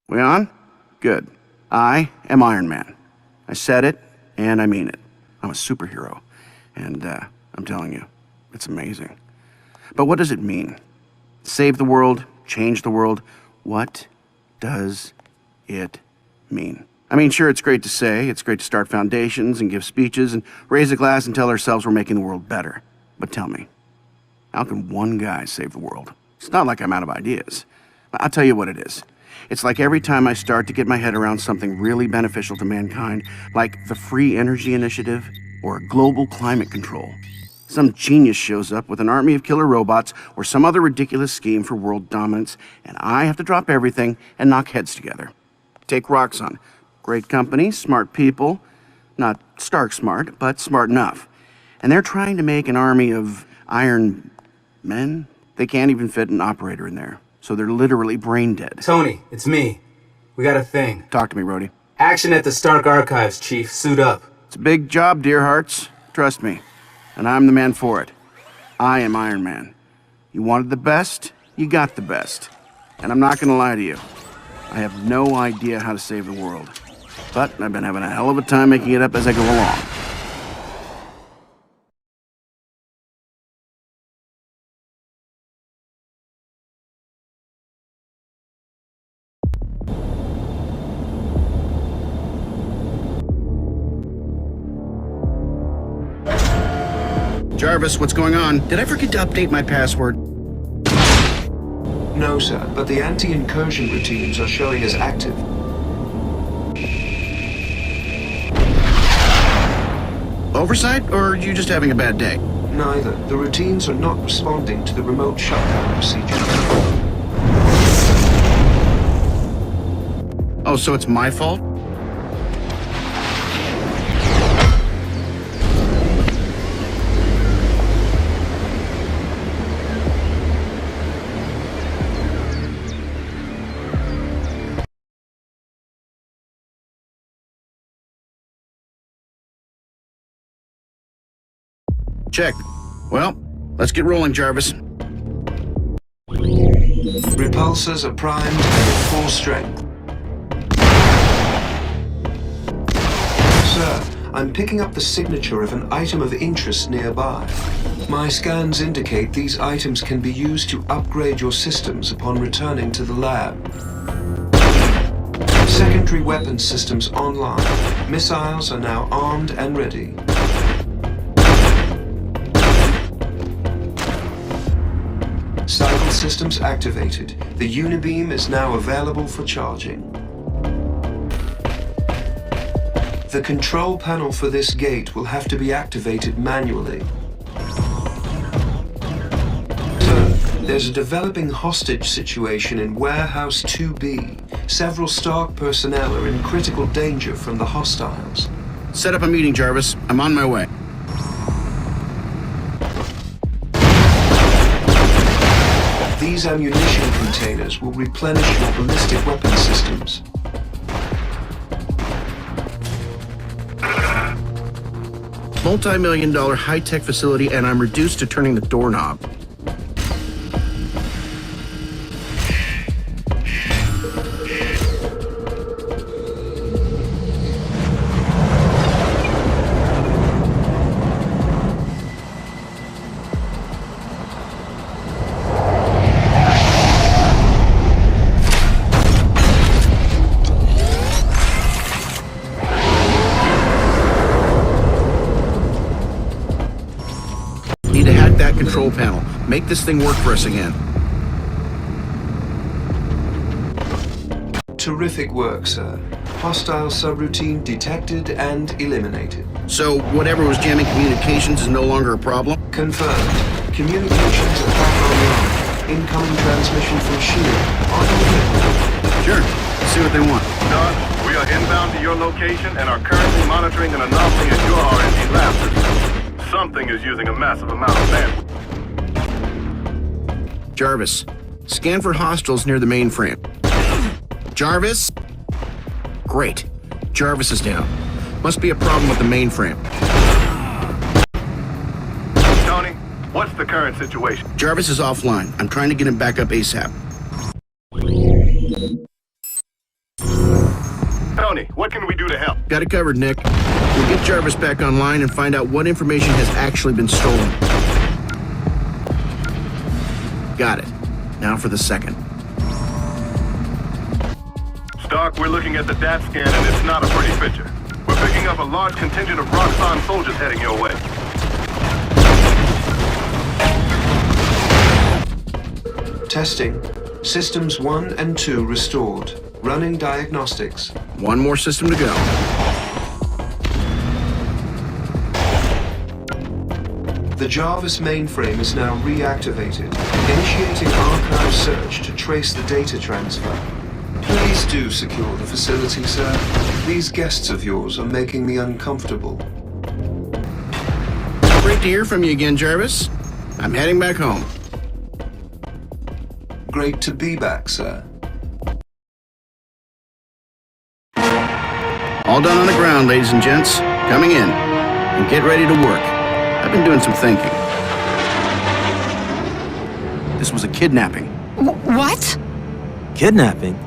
We on? Good. I am Iron Man. I said it, and I mean it. I'm a superhero, and I'm telling you, it's amazing. But what does it mean? Save the world, change the world. What does it mean? I mean, sure, it's great to say, it's great to start foundations and give speeches and raise a glass and tell ourselves we're making the world better. But tell me, how can one guy save the world? It's not like I'm out of ideas. I'll tell you what it is. It's like every time I start to get my head around something really beneficial to mankind, like the Free Energy Initiative or global climate control, some genius shows up with an army of killer robots or some other ridiculous scheme for world dominance, and I have to drop everything and knock heads together. Take Roxxon. Great company, smart people, not Stark smart, but smart enough. And they're trying to make an army of Iron Men. They can't even fit an operator in there. So they're literally brain dead. Tony, it's me. We got a thing. Talk to me, Rhodey. Action at the Stark Archives, Chief. Suit up. It's a big job, dear hearts. Trust me. And I'm the man for it. I am Iron Man. You wanted the best, you got the best. And I'm not gonna lie to you. I have no idea how to save the world. But I've been having a hell of a time making it up as I go along. Jarvis, what's going on? Did I forget to update my password? No, sir, but the anti-incursion routines are showing as active. Oversight, or are you just having a bad day? Neither. The routines are not responding to the remote shutdown procedure. Oh, so it's my fault? Check. Well, let's get rolling, Jarvis. Repulsors are primed and at full strength. Sir, I'm picking up the signature of an item of interest nearby. My scans indicate these items can be used to upgrade your systems upon returning to the lab. Secondary weapon systems online. Missiles are now armed and ready. Cycle systems activated. The Unibeam is now available for charging. The control panel for this gate will have to be activated manually. Sir, there's a developing hostage situation in Warehouse 2B. Several Stark personnel are in critical danger from the hostiles. Set up a meeting, Jarvis. I'm on my way. These ammunition containers will replenish your ballistic weapon systems. Multi-million-dollar high-tech facility, and I'm reduced to turning the doorknob. Control panel. Make this thing work for us again. Terrific work, sir. Hostile subroutine detected and eliminated. So whatever was jamming communications is no longer a problem? Confirmed. Communications are back online. Incoming transmission from Cheadle. On the way. Sure. Let's see what they want. Doc, we are inbound to your location and are currently monitoring an anomaly in your R&D lab system. Something is using a massive amount of bandwidth. Jarvis, scan for hostiles near the mainframe. Jarvis? Great. Jarvis is down. Must be a problem with the mainframe. Tony, what's the current situation? Jarvis is offline. I'm trying to get him back up ASAP. Tony, what can we do to help? Got it covered, Nick. We'll get Jarvis back online and find out what information has actually been stolen. Got it. Now for the second. Stark, we're looking at the DAT scan and it's not a pretty picture. We're picking up a large contingent of Roxxon soldiers heading your way. Testing. Systems 1 and 2 restored. Running diagnostics. One more system to go. The Jarvis mainframe is now reactivated. Initiating archive search to trace the data transfer. Please do secure the facility, sir. These guests of yours are making me uncomfortable. Great to hear from you again, Jarvis. I'm heading back home. Great to be back, sir. All done on the ground, ladies and gents. Coming in. And get ready to work. I've been doing some thinking. This was a kidnapping. What? Kidnapping?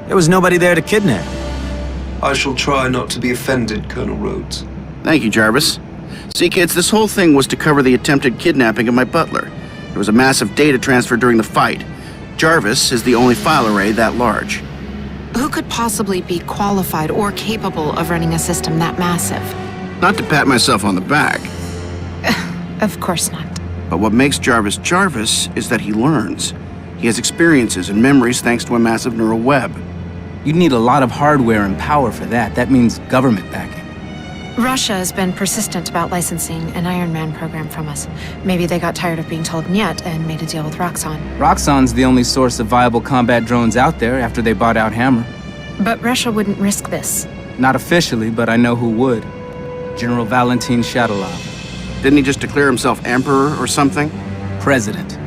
There was nobody there to kidnap. I shall try not to be offended, Colonel Rhodes. Thank you, Jarvis. See, kids, this whole thing was to cover the attempted kidnapping of my butler. There was a massive data transfer during the fight. Jarvis is the only file array that large. Who could possibly be qualified or capable of running a system that massive? Not to pat myself on the back, Of course not. but what makes Jarvis Jarvis is that he learns. He has experiences and memories thanks to a massive neural web. You'd need a lot of hardware and power for that. That means government backing. Russia has been persistent about licensing an Iron Man program from us. Maybe they got tired of being told "niet" and made a deal with Roxxon. Roxxon's the only source of viable combat drones out there after they bought out Hammer. But Russia wouldn't risk this. Not officially, but I know who would. General Valentin Cheadle. Didn't he just declare himself emperor or something? President.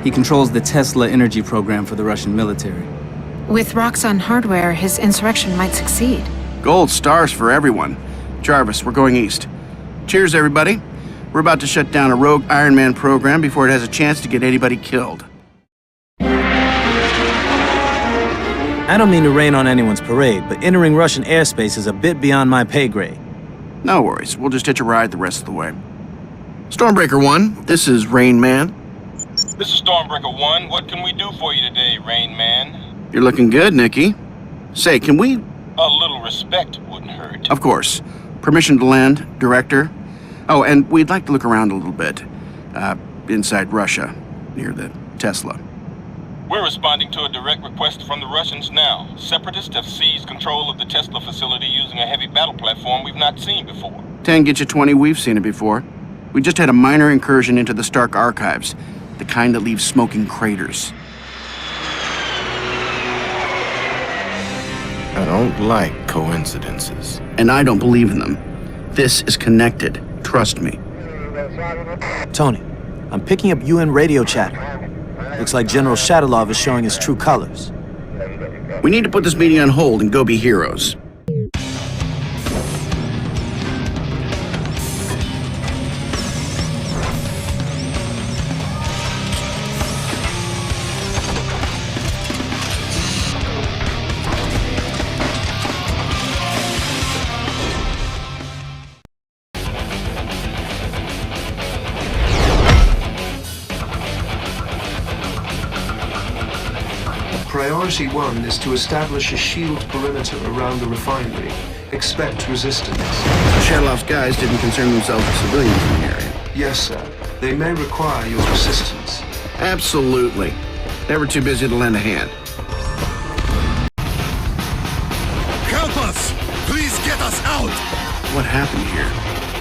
He controls the Tesla energy program for the Russian military. With Roxxon hardware, his insurrection might succeed. Gold stars for everyone. Jarvis, we're going east. Cheers, everybody. We're about to shut down a rogue Iron Man program before it has a chance to get anybody killed. I don't mean to rain on anyone's parade, but entering Russian airspace is a bit beyond my pay grade. No worries. We'll just hitch a ride the rest of the way. Stormbreaker 1, this is Rain Man. This is Stormbreaker 1. What can we do for you today, Rain Man? You're looking good, Nikki. Say, can we... A little respect wouldn't hurt. Of course. Permission to land, Director. Oh, and we'd like to look around a little bit. Inside Russia, near the Tesla. We're responding to a direct request from the Russians now. Separatists have seized control of the Tesla facility using a heavy battle platform we've not seen before. 10 get you 20, we've seen it before. We just had a minor incursion into the Stark archives, the kind that leaves smoking craters. I don't like coincidences. And I don't believe in them. This is connected. Trust me. Tony, I'm picking up UN radio chatter. Looks like General Shatilov is showing his true colors. We need to put this meeting on hold and go be heroes. Priority 1 is to establish a shield perimeter around the refinery. Expect resistance. Shatilov's guys didn't concern themselves with civilians in the area. Yes, sir. They may require your assistance. Absolutely. Never too busy to lend a hand. get us out! What happened here?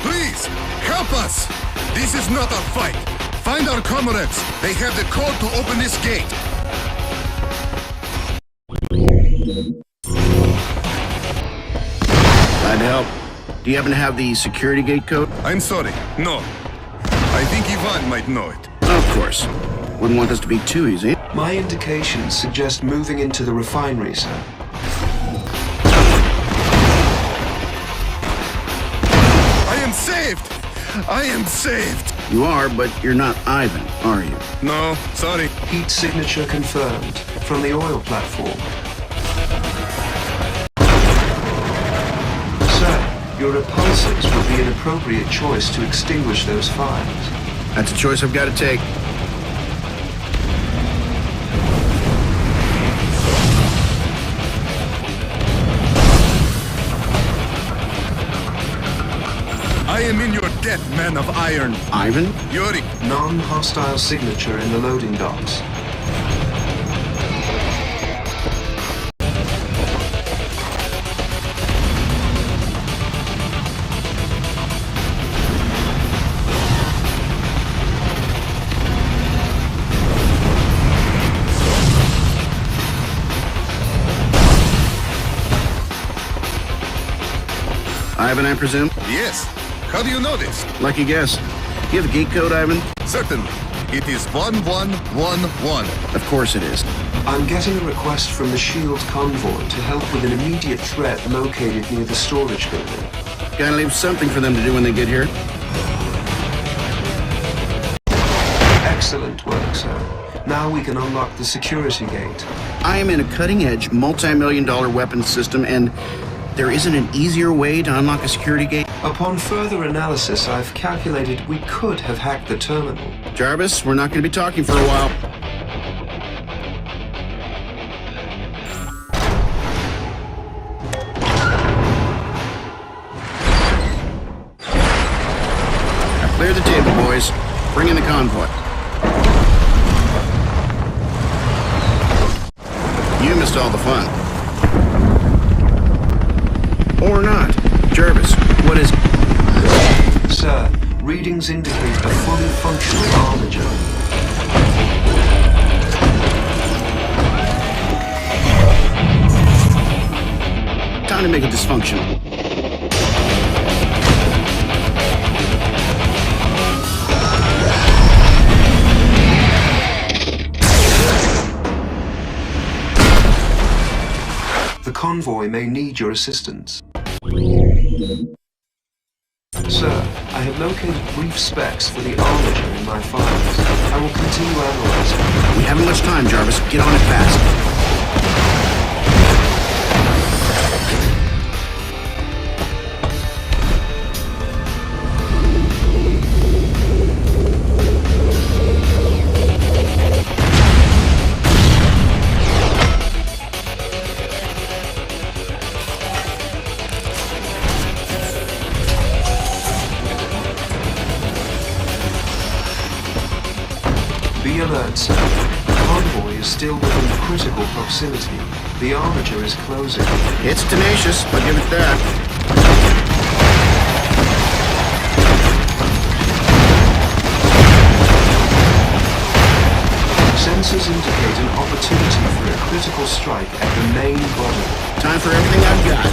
Please, help us! This is not a fight. Find our comrades. They have the code to open this gate. I'd help. Do you happen to have the security gate code? I'm sorry, no. I think Ivan might know it. Of course. Wouldn't want this to be too easy. My indications suggest moving into the refinery, sir. I am saved! I am saved! You are, but you're not Ivan, are you? No, sorry. Heat signature confirmed from the oil platform. Sir, your repulsors would be an appropriate choice to extinguish those fires. That's a choice I've got to take. I am in your debt, man of iron. Ivan? Yuri. Non-hostile signature in the loading docks. Ivan, I presume? Yes. How do you know this? Lucky guess. Do you have a gate code, Ivan? Certainly. It is 1111. Of course it is. I'm getting a request from the SHIELD convoy to help with an immediate threat located near the storage building. Gotta leave something for them to do when they get here. Excellent work, sir. Now we can unlock the security gate. I am in a cutting-edge, multi-million-dollar weapons system, and there isn't an easier way to unlock a security gate? Upon further analysis, I've calculated we could have hacked the terminal. Jarvis, we're not going to be talking for a while. Now clear the table, boys. Bring in the convoy. You missed all the fun. Or not. Jarvis, what is... Sir, readings indicate a fully functional armature. Time to make it dysfunctional. The convoy may need your assistance. Sir, I have located brief specs for the armature in my files. I will continue analyzing. We haven't much time, Jarvis. Get on it fast. Be alert, sir. The convoy is still within critical proximity. The armature is closing. It's tenacious, I'll give it that. Sensors indicate an opportunity for a critical strike at the main body. Time for everything I've got.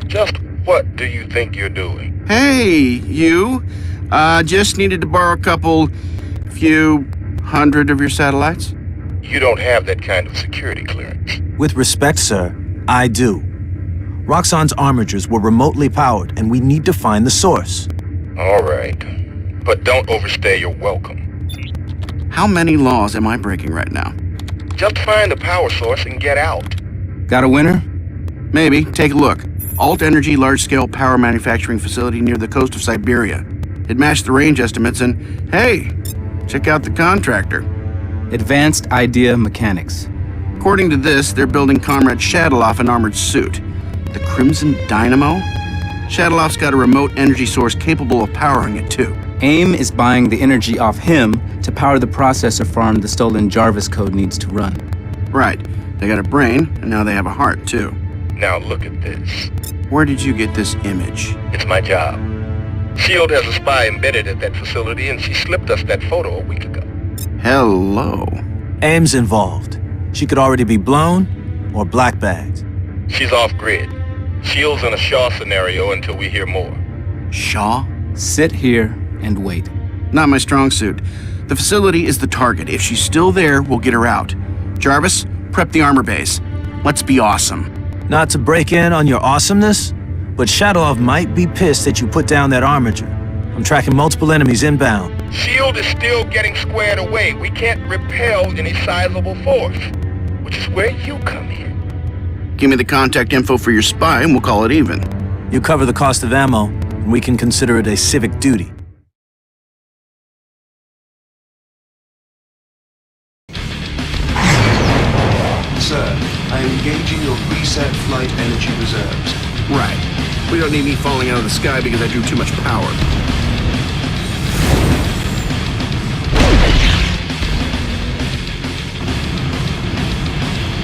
Just what do you think you're doing? Hey, you. Just needed to borrow a few hundred of your satellites. You don't have that kind of security clearance. With respect, sir, I do. Roxxon's armatures were remotely powered, and we need to find the source. All right. but don't overstay your welcome. How many laws am I breaking right now? Just find the power source and get out. Got a winner? Maybe. Take a look. Alt Energy large-scale power manufacturing facility near the coast of Siberia. It matched the range estimates and, hey, check out the contractor. Advanced Idea Mechanics. According to this, they're building Comrade Cheadle an armored suit. The Crimson Dynamo? Cheadle's got a remote energy source capable of powering it, too. AIM is buying the energy off him to power the processor farm the stolen Jarvis code needs to run. Right. They got a brain, and now they have a heart, too. Now look at this. Where did you get this image? It's my job. Shield has a spy embedded at that facility, and she slipped us that photo a week ago. Hello. AIM's involved. She could already be blown or black-bagged. She's off-grid. Shield's in a Shaw scenario until we hear more. Shaw? Sit here and wait. Not my strong suit. The facility is the target. If she's still there, we'll get her out. Jarvis, prep the armor base. Let's be awesome. Not to break in on your awesomeness, but Cheadle might be pissed that you put down that armature. I'm tracking multiple enemies inbound. Shield is still getting squared away. We can't repel any sizable force, which is where you come in. Give me the contact info for your spy and we'll call it even. You cover the cost of ammo, and we can consider it a civic duty. Sir, I am engaging your preset flight energy reserves. Right. We don't need me falling out of the sky because I drew too much power.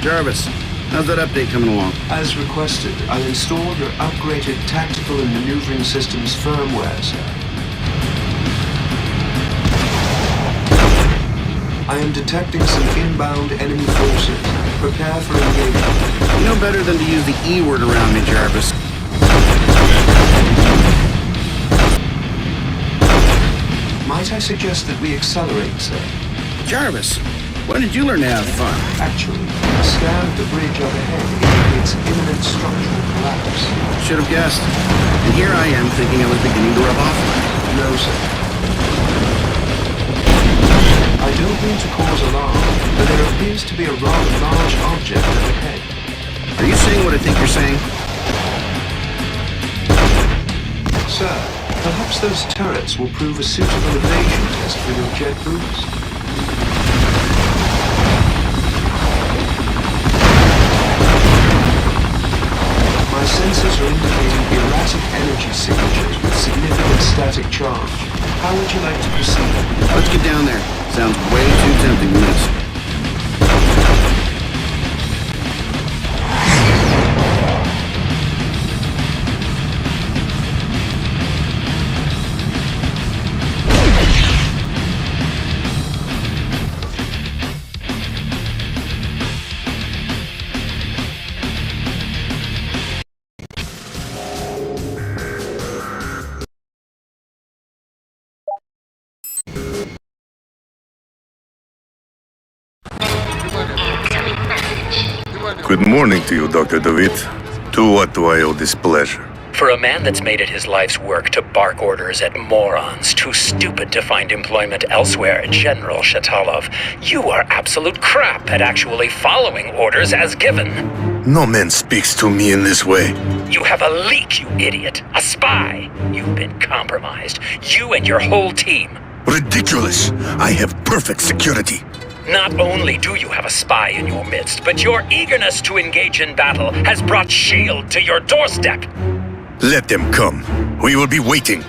Jarvis, how's that update coming along? As requested, I installed your upgraded tactical and maneuvering systems firmware, sir. I am detecting some inbound enemy forces. Prepare for engagement. You know better than to use the E word around me, Jarvis. Might I suggest that we accelerate, sir? Jarvis, when did you learn to have fun? Actually, a scan of the bridge overhead indicates imminent structural collapse. Should have guessed. And here I am thinking I was beginning to rub off. No, sir. I don't mean to cause alarm, but there appears to be a rather large object overhead. Are you saying what I think you're saying? Sir, perhaps those turrets will prove a suitable evasion test for your jet boots. My sensors are indicating erratic energy signatures with significant static charge. How would you like to proceed? Let's get down there. Sounds way too tempting to miss. Good morning to you, Dr. DeWitt. To what do I owe this pleasure? For a man that's made it his life's work to bark orders at morons too stupid to find employment elsewhere, General Cheadle, you are absolute crap at actually following orders as given. No man speaks to me in this way. You have a leak, you idiot. A spy. You've been compromised. You and your whole team. Ridiculous! I have perfect security. Not only do you have a spy in your midst, but your eagerness to engage in battle has brought S.H.I.E.L.D. to your doorstep. Let them come. We will be waiting.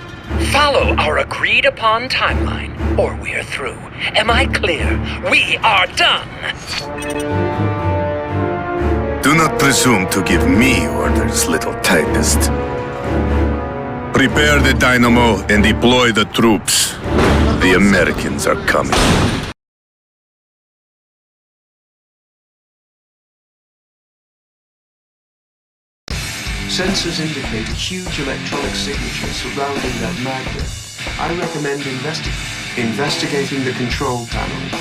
Follow our agreed-upon timeline, or we're through. Am I clear? We are done! Do not presume to give me orders, little typist. Prepare the Dynamo and deploy the troops. The Americans are coming. Sensors indicate a huge electronic signature surrounding that magnet. I recommend investigating the control panel.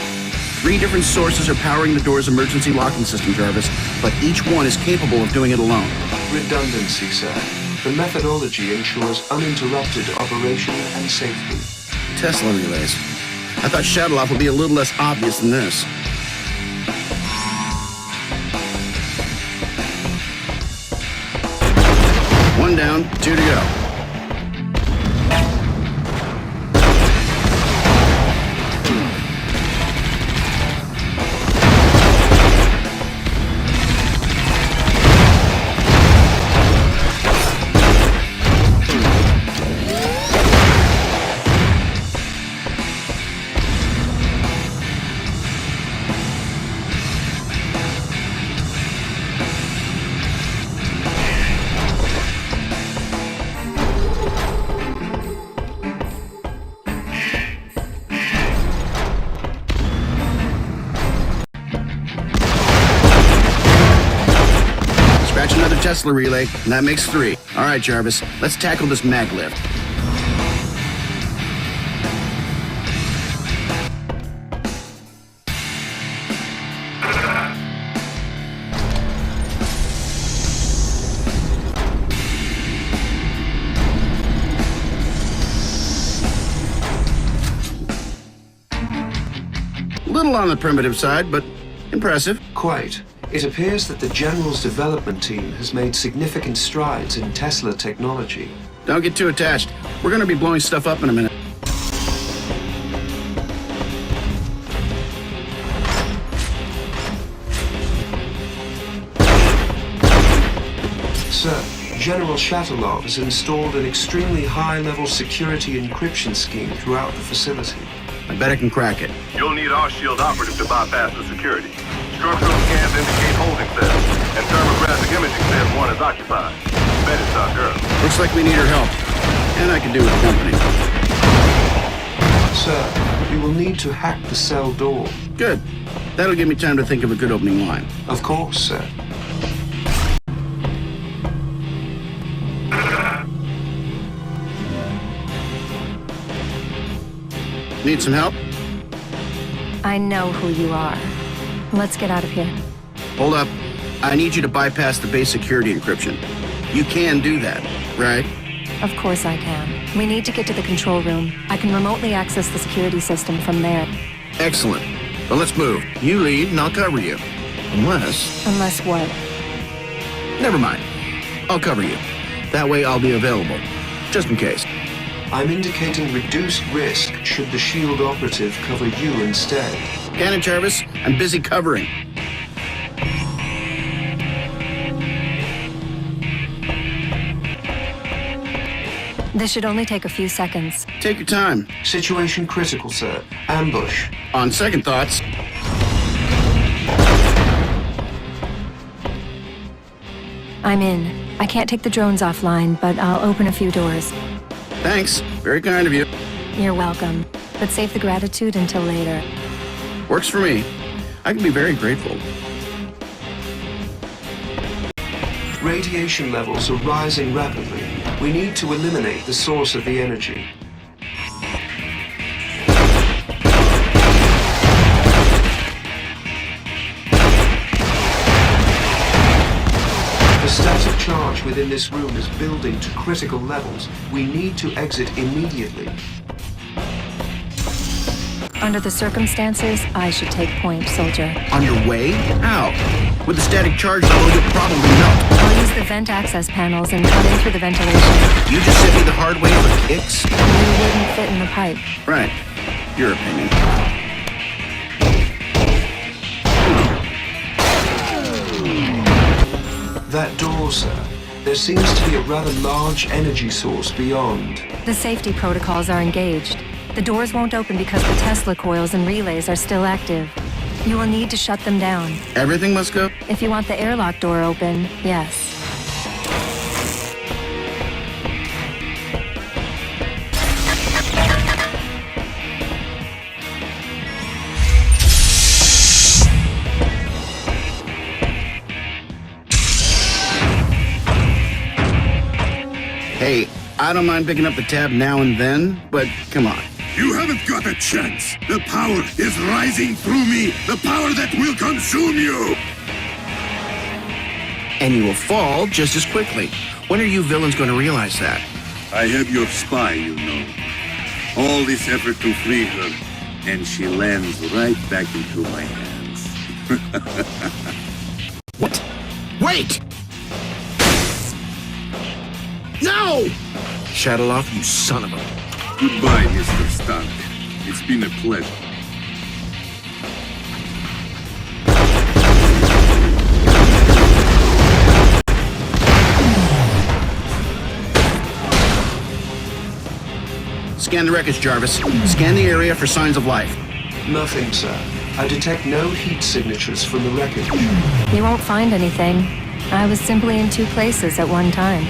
3 different sources are powering the door's emergency locking system, Jarvis, but each one is capable of doing it alone. Redundancy, sir. The methodology ensures uninterrupted operation and safety. Tesla relays. I thought Cheadle would be a little less obvious than this. One down, 2 to go. Another Tesla relay, and that makes 3. All right, Jarvis, let's tackle this mag lift. Little on the primitive side, but impressive. Quite. It appears that the General's development team has made significant strides in Tesla technology. Don't get too attached. We're gonna be blowing stuff up in a minute. Sir, General Cheadle has installed an extremely high-level security encryption scheme throughout the facility. I bet I can crack it. You'll need our shield operative to bypass the security. Structural scans indicate holding cells, and thermographic imaging says one is occupied. Bet it's our girl. Looks like we need her help. And I can do with company. Sir, we will need to hack the cell door. Good. That'll give me time to think of a good opening line. Of course, sir. Need some help? I know who you are. Let's get out of here. Hold up. I need you to bypass the base security encryption. You can do that, right? Of course I can. We need to get to the control room. I can remotely access the security system from there. Excellent. Well, let's move. You lead, and I'll cover you. Unless... Unless what? Never mind. I'll cover you. That way I'll be available. Just in case. I'm indicating reduced risk should the shield operative cover you instead. Cannon, Jarvis. I'm busy covering. This should only take a few seconds. Take your time. Situation critical, sir. Ambush. On second thoughts... I'm in. I can't take the drones offline, but I'll open a few doors. Thanks. Very kind of you. You're welcome. But save the gratitude until later. Works for me. I can be very grateful. Radiation levels are rising rapidly. We need to eliminate the source of the energy. The static charge within this room is building to critical levels. We need to exit immediately. Under the circumstances, I should take point, soldier. Underway? How? With the static charge level, you'll probably melt. I'll use the vent access panels and cut in through the ventilation. You just sent me the hard way for kicks? You wouldn't fit in the pipe. Right. Your opinion. That door, sir. There seems to be a rather large energy source beyond. The safety protocols are engaged. The doors won't open because the Tesla coils and relays are still active. You will need to shut them down. Everything must go? If you want the airlock door open, yes. Hey, I don't mind picking up the tab now and then, but come on. You haven't got a chance. The power is rising through me. The power that will consume you. And you will fall just as quickly. When are you villains going to realize that? I have your spy, you know. All this effort to free her, and she lands right back into my hands. What? Wait! No! Shadow, you son of a... Goodbye, Mr. Stark. It's been a pleasure. Scan the wreckage, Jarvis. Scan the area for signs of life. Nothing, sir. I detect no heat signatures from the wreckage. You won't find anything. I was simply in two places at one time.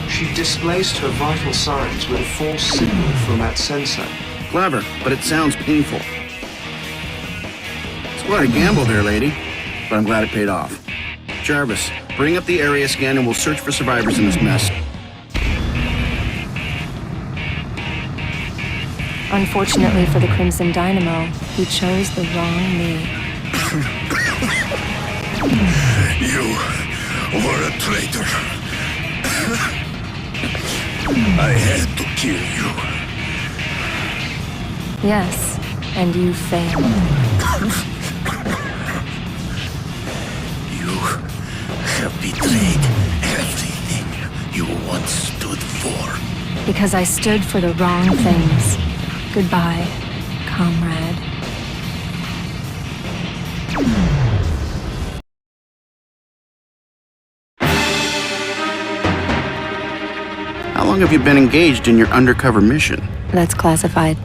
She displaced her vital signs with a false signal from that sensor. Clever, but it sounds painful. It's quite a gamble there, lady. But I'm glad it paid off. Jarvis, bring up the area scan and we'll search for survivors in this mess. Unfortunately for the Crimson Dynamo, he chose the wrong me. You were a traitor. I had to kill you. Yes, and you failed. You have betrayed everything you once stood for. Because I stood for the wrong things. Goodbye, comrade. How long have you been engaged in your undercover mission? That's classified.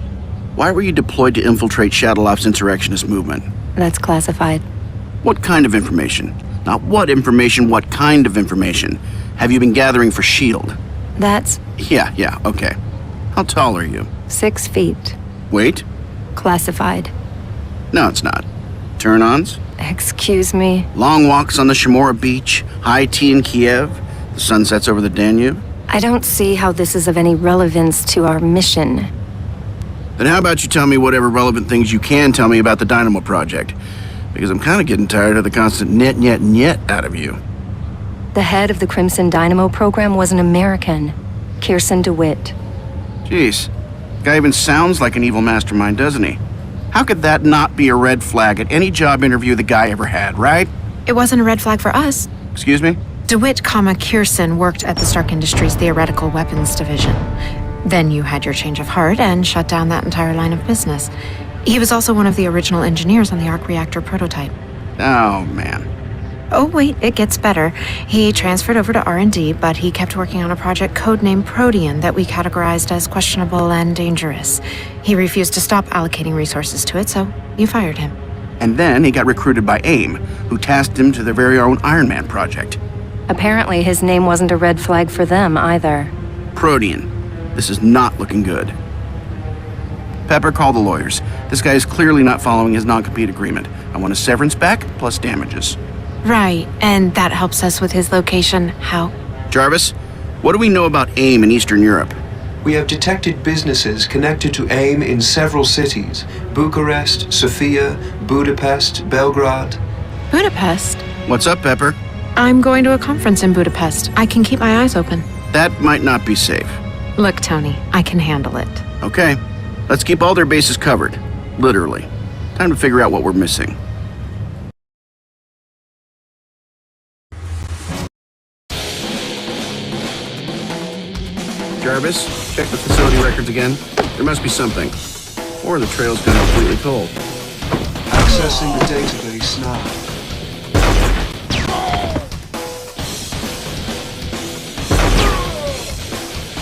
Why were you deployed to infiltrate Shadowloft's insurrectionist movement? That's classified. What kind of information? Not what information, what kind of information have you been gathering for S.H.I.E.L.D.? That's Yeah, okay. How tall are you? 6 feet. Weight? Classified. No, it's not. Turn-ons? Excuse me? Long walks on the Shimura beach, high tea in Kiev, the sun sets over the Danube? I don't see how this is of any relevance to our mission. Then how about you tell me whatever relevant things you can tell me about the Dynamo project? Because I'm kind of getting tired of the constant net out of you. The head of the Crimson Dynamo program was an American, Kearson DeWitt. Jeez, the guy even sounds like an evil mastermind, doesn't he? How could that not be a red flag at any job interview the guy ever had, right? It wasn't a red flag for us. Excuse me? DeWitt, Kearson worked at the Stark Industries Theoretical Weapons Division. Then you had your change of heart and shut down that entire line of business. He was also one of the original engineers on the arc reactor prototype. Oh, man. Oh, wait, it gets better. He transferred over to R&D, but he kept working on a project codenamed Protean that we categorized as questionable and dangerous. He refused to stop allocating resources to it, so you fired him. And then he got recruited by AIM, who tasked him to their very own Iron Man project. Apparently his name wasn't a red flag for them either. Protean. This is not looking good. Pepper, call the lawyers. This guy is clearly not following his non-compete agreement. I want a severance back, plus damages. Right, and that helps us with his location. How? Jarvis, what do we know about AIM in Eastern Europe? We have detected businesses connected to AIM in several cities. Bucharest, Sofia, Budapest, Belgrade. Budapest? What's up, Pepper? I'm going to a conference in Budapest. I can keep my eyes open. That might not be safe. Look, Tony, I can handle it. Okay, let's keep all their bases covered. Literally. Time to figure out what we're missing. Jarvis, check the facility records again. There must be something. Or the trail's gone completely cold. Accessing the database now.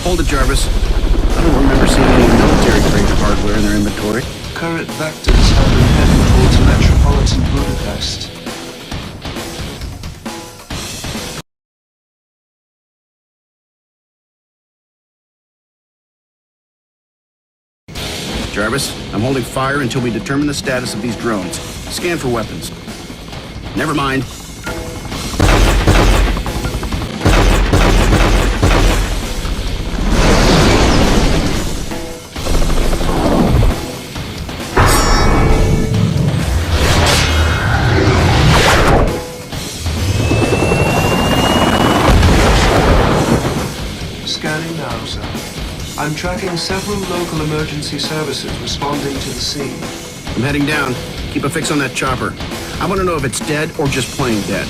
Hold it, Jarvis. I don't remember seeing any military-grade hardware in their inventory. Current vectors have been heading towards metropolitan Budapest. Jarvis, I'm holding fire until we determine the status of these drones. Scan for weapons. Never mind. Scanning now, sir. I'm tracking several local emergency services responding to the scene. I'm heading down. Keep a fix on that chopper. I want to know if it's dead or just plain dead.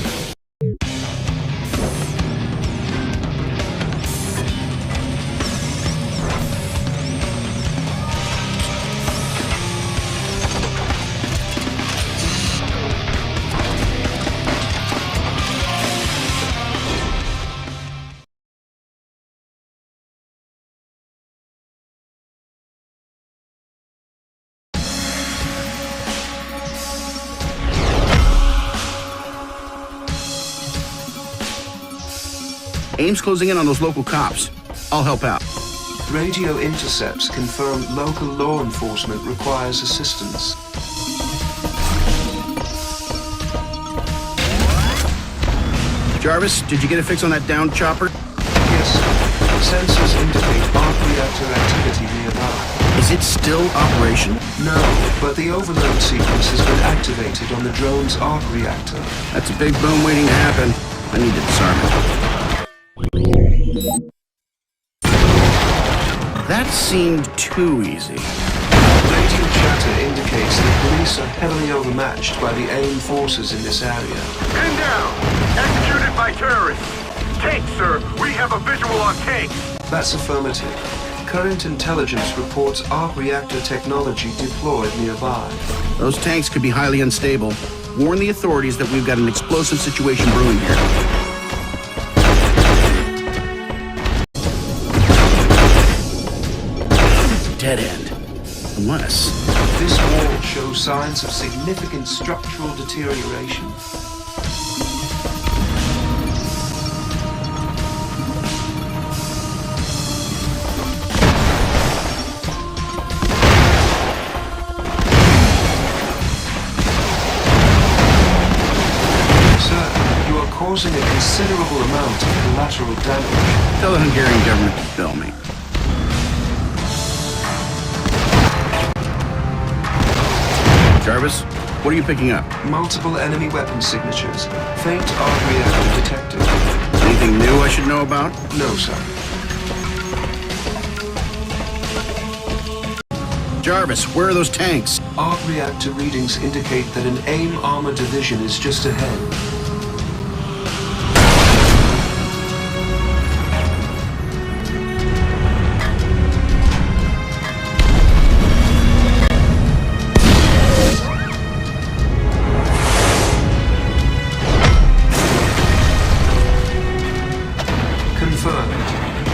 AIM's closing in on those local cops. I'll help out. Radio intercepts confirm local law enforcement requires assistance. Jarvis, did you get a fix on that downed chopper? Yes, sir. Sensors indicate arc reactor activity nearby. Is it still operational? No, but the overload sequence has been activated on the drone's arc reactor. That's a big boom waiting to happen. I need to disarm it. That seemed too easy. Radio chatter indicates that police are heavily overmatched by the AIM forces in this area. Pinned down! Executed by terrorists! Tanks, sir! We have a visual on tanks! That's affirmative. Current intelligence reports arc reactor technology deployed nearby. Those tanks could be highly unstable. Warn the authorities that we've got an explosive situation brewing here. Dead end. Unless... This wall shows signs of significant structural deterioration. Sir, you are causing a considerable amount of collateral damage. Tell the Hungarian government to bill me. Jarvis, what are you picking up? Multiple enemy weapon signatures. Faint arc reactor detected. Anything new I should know about? No, sir. Jarvis, where are those tanks? Arc reactor readings indicate that an AIM armor division is just ahead.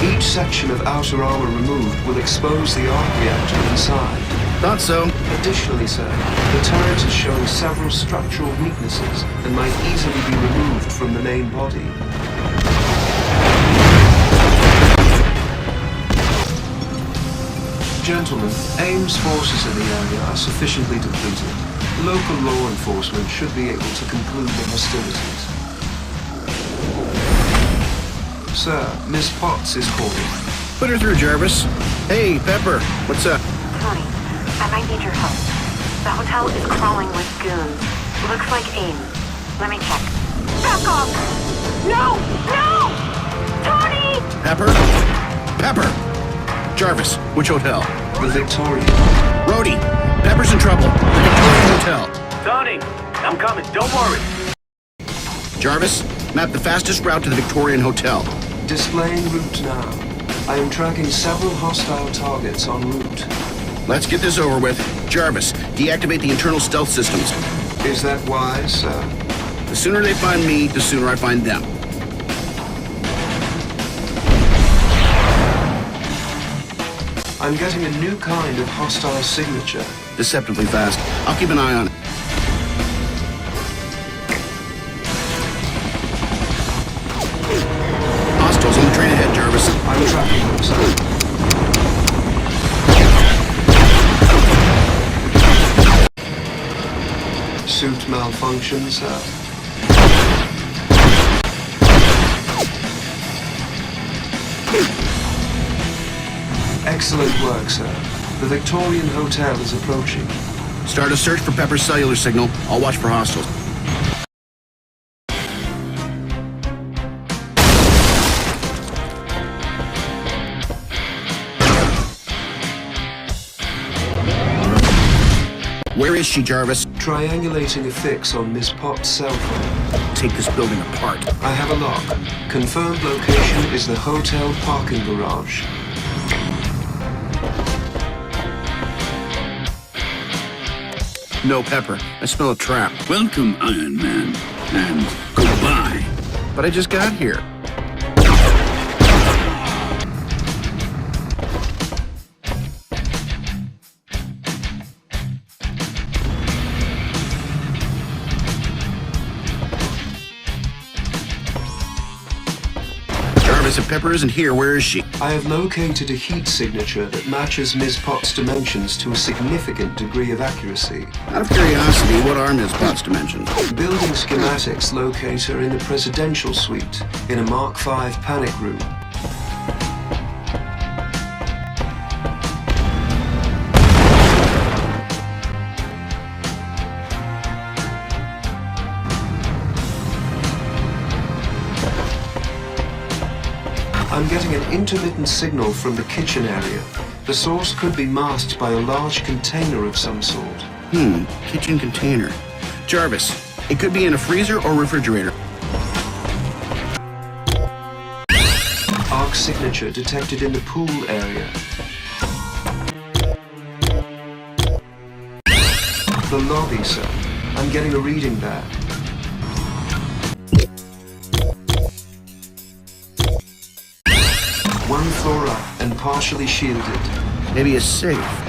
Each section of outer armor removed will expose the arc reactor inside. Thought so. Additionally, sir, the turret is showing several structural weaknesses and might easily be removed from the main body. Gentlemen, AIM's forces in the area are sufficiently depleted. Local law enforcement should be able to conclude the hostilities. Sir, Miss Potts is calling. Put her through, Jarvis. Hey, Pepper, what's up? Tony, I might need your help. The hotel is crawling with goons. Looks like AIM. Let me check. Back off! No! No! Tony! Pepper? Pepper! Jarvis, which hotel? The Victoria. Rhodey, Pepper's in trouble. The Victoria Hotel. Tony, I'm coming. Don't worry. Jarvis, map the fastest route to the Victorian Hotel. Displaying route now. I am tracking several hostile targets en route. Let's get this over with. Jarvis, deactivate the internal stealth systems. Is that wise, sir? The sooner they find me, the sooner I find them. I'm getting a new kind of hostile signature. Deceptively fast. I'll keep an eye on it. Hostiles on the train ahead, Jarvis. I'm tracking them, sir. Suit malfunction, sir. Excellent work, sir. The Victorian Hotel is approaching. Start a search for Pepper's cellular signal. I'll watch for hostiles. Where is she, Jarvis? Triangulating a fix on Miss Potts' cell phone. Take this building apart. I have a lock. Confirmed location is the hotel parking garage. No, Pepper. I smell a trap. Welcome, Iron Man. And goodbye. But I just got here. Jarvis, if Pepper isn't here, where is she? I have located a heat signature that matches Ms. Potts' dimensions to a significant degree of accuracy. Out of curiosity, what are Ms. Potts' dimensions? Building schematics locate her in the presidential suite, in a Mark V panic room. I'm getting an intermittent signal from the kitchen area. The source could be masked by a large container of some sort. Kitchen container. Jarvis, it could be in a freezer or refrigerator. Arc signature detected in the pool area. The lobby, sir. I'm getting a reading there. One floor up and partially shielded. Maybe a safe.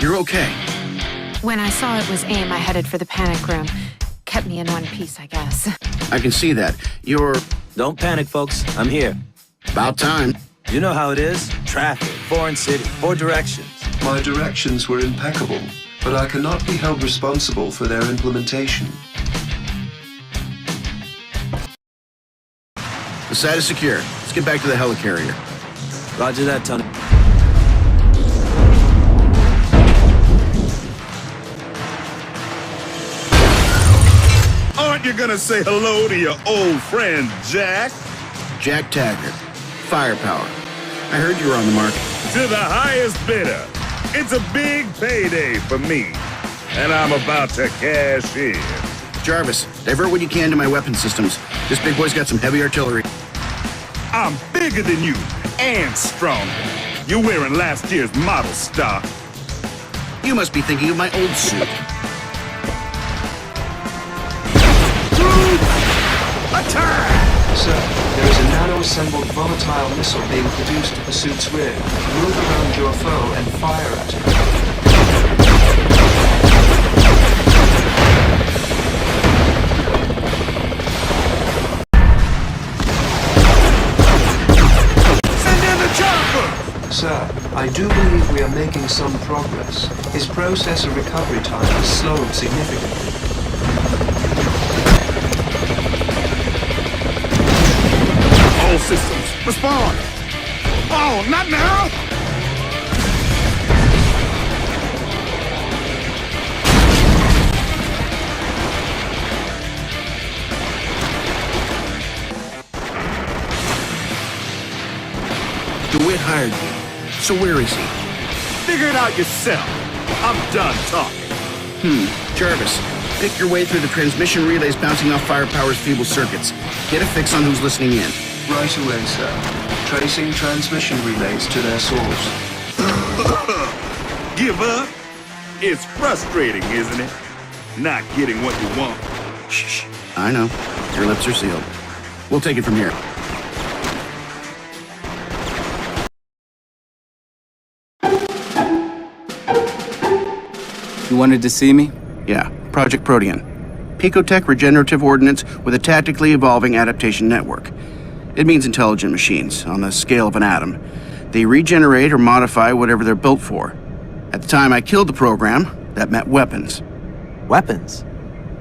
You're okay. When I saw it was AIM, I headed for the panic room. Kept me in one piece, I guess. I can see that. You're... Don't panic, folks. I'm here. About time. You know how it is. Traffic, foreign city, 4 directions. My directions were impeccable, but I cannot be held responsible for their implementation. The site is secure. Let's get back to the helicarrier. Roger that, Tony. Aren't you gonna say hello to your old friend, Jack? Jack Taggart. Firepower. I heard you were on the market. To the highest bidder. It's a big payday for me. And I'm about to cash in. Jarvis, divert what you can to my weapon systems. This big boy's got some heavy artillery. I'm bigger than you and stronger. You're wearing last year's model stock. You must be thinking of my old suit. Attack! Sir, there is a nano-assembled volatile missile being produced at the suit's rear. Move around your foe and fire at it. Send in the chopper! Sir, I do believe we are making some progress. His processor recovery time has slowed significantly. All systems, respond! Oh, not now! DeWitt hired me. So where is he? Figure it out yourself. I'm done talking. Jarvis, pick your way through the transmission relays bouncing off Firepower's feeble circuits. Get a fix on who's listening in. Right away, sir. Tracing transmission relays to their source. Give up? It's frustrating, isn't it? Not getting what you want. Shh. I know. Your lips are sealed. We'll take it from here. You wanted to see me? Yeah, Project Protean. Picotech Regenerative Ordnance with a tactically evolving adaptation network. It means intelligent machines, on the scale of an atom. They regenerate or modify whatever they're built for. At the time I killed the program, that meant weapons. Weapons?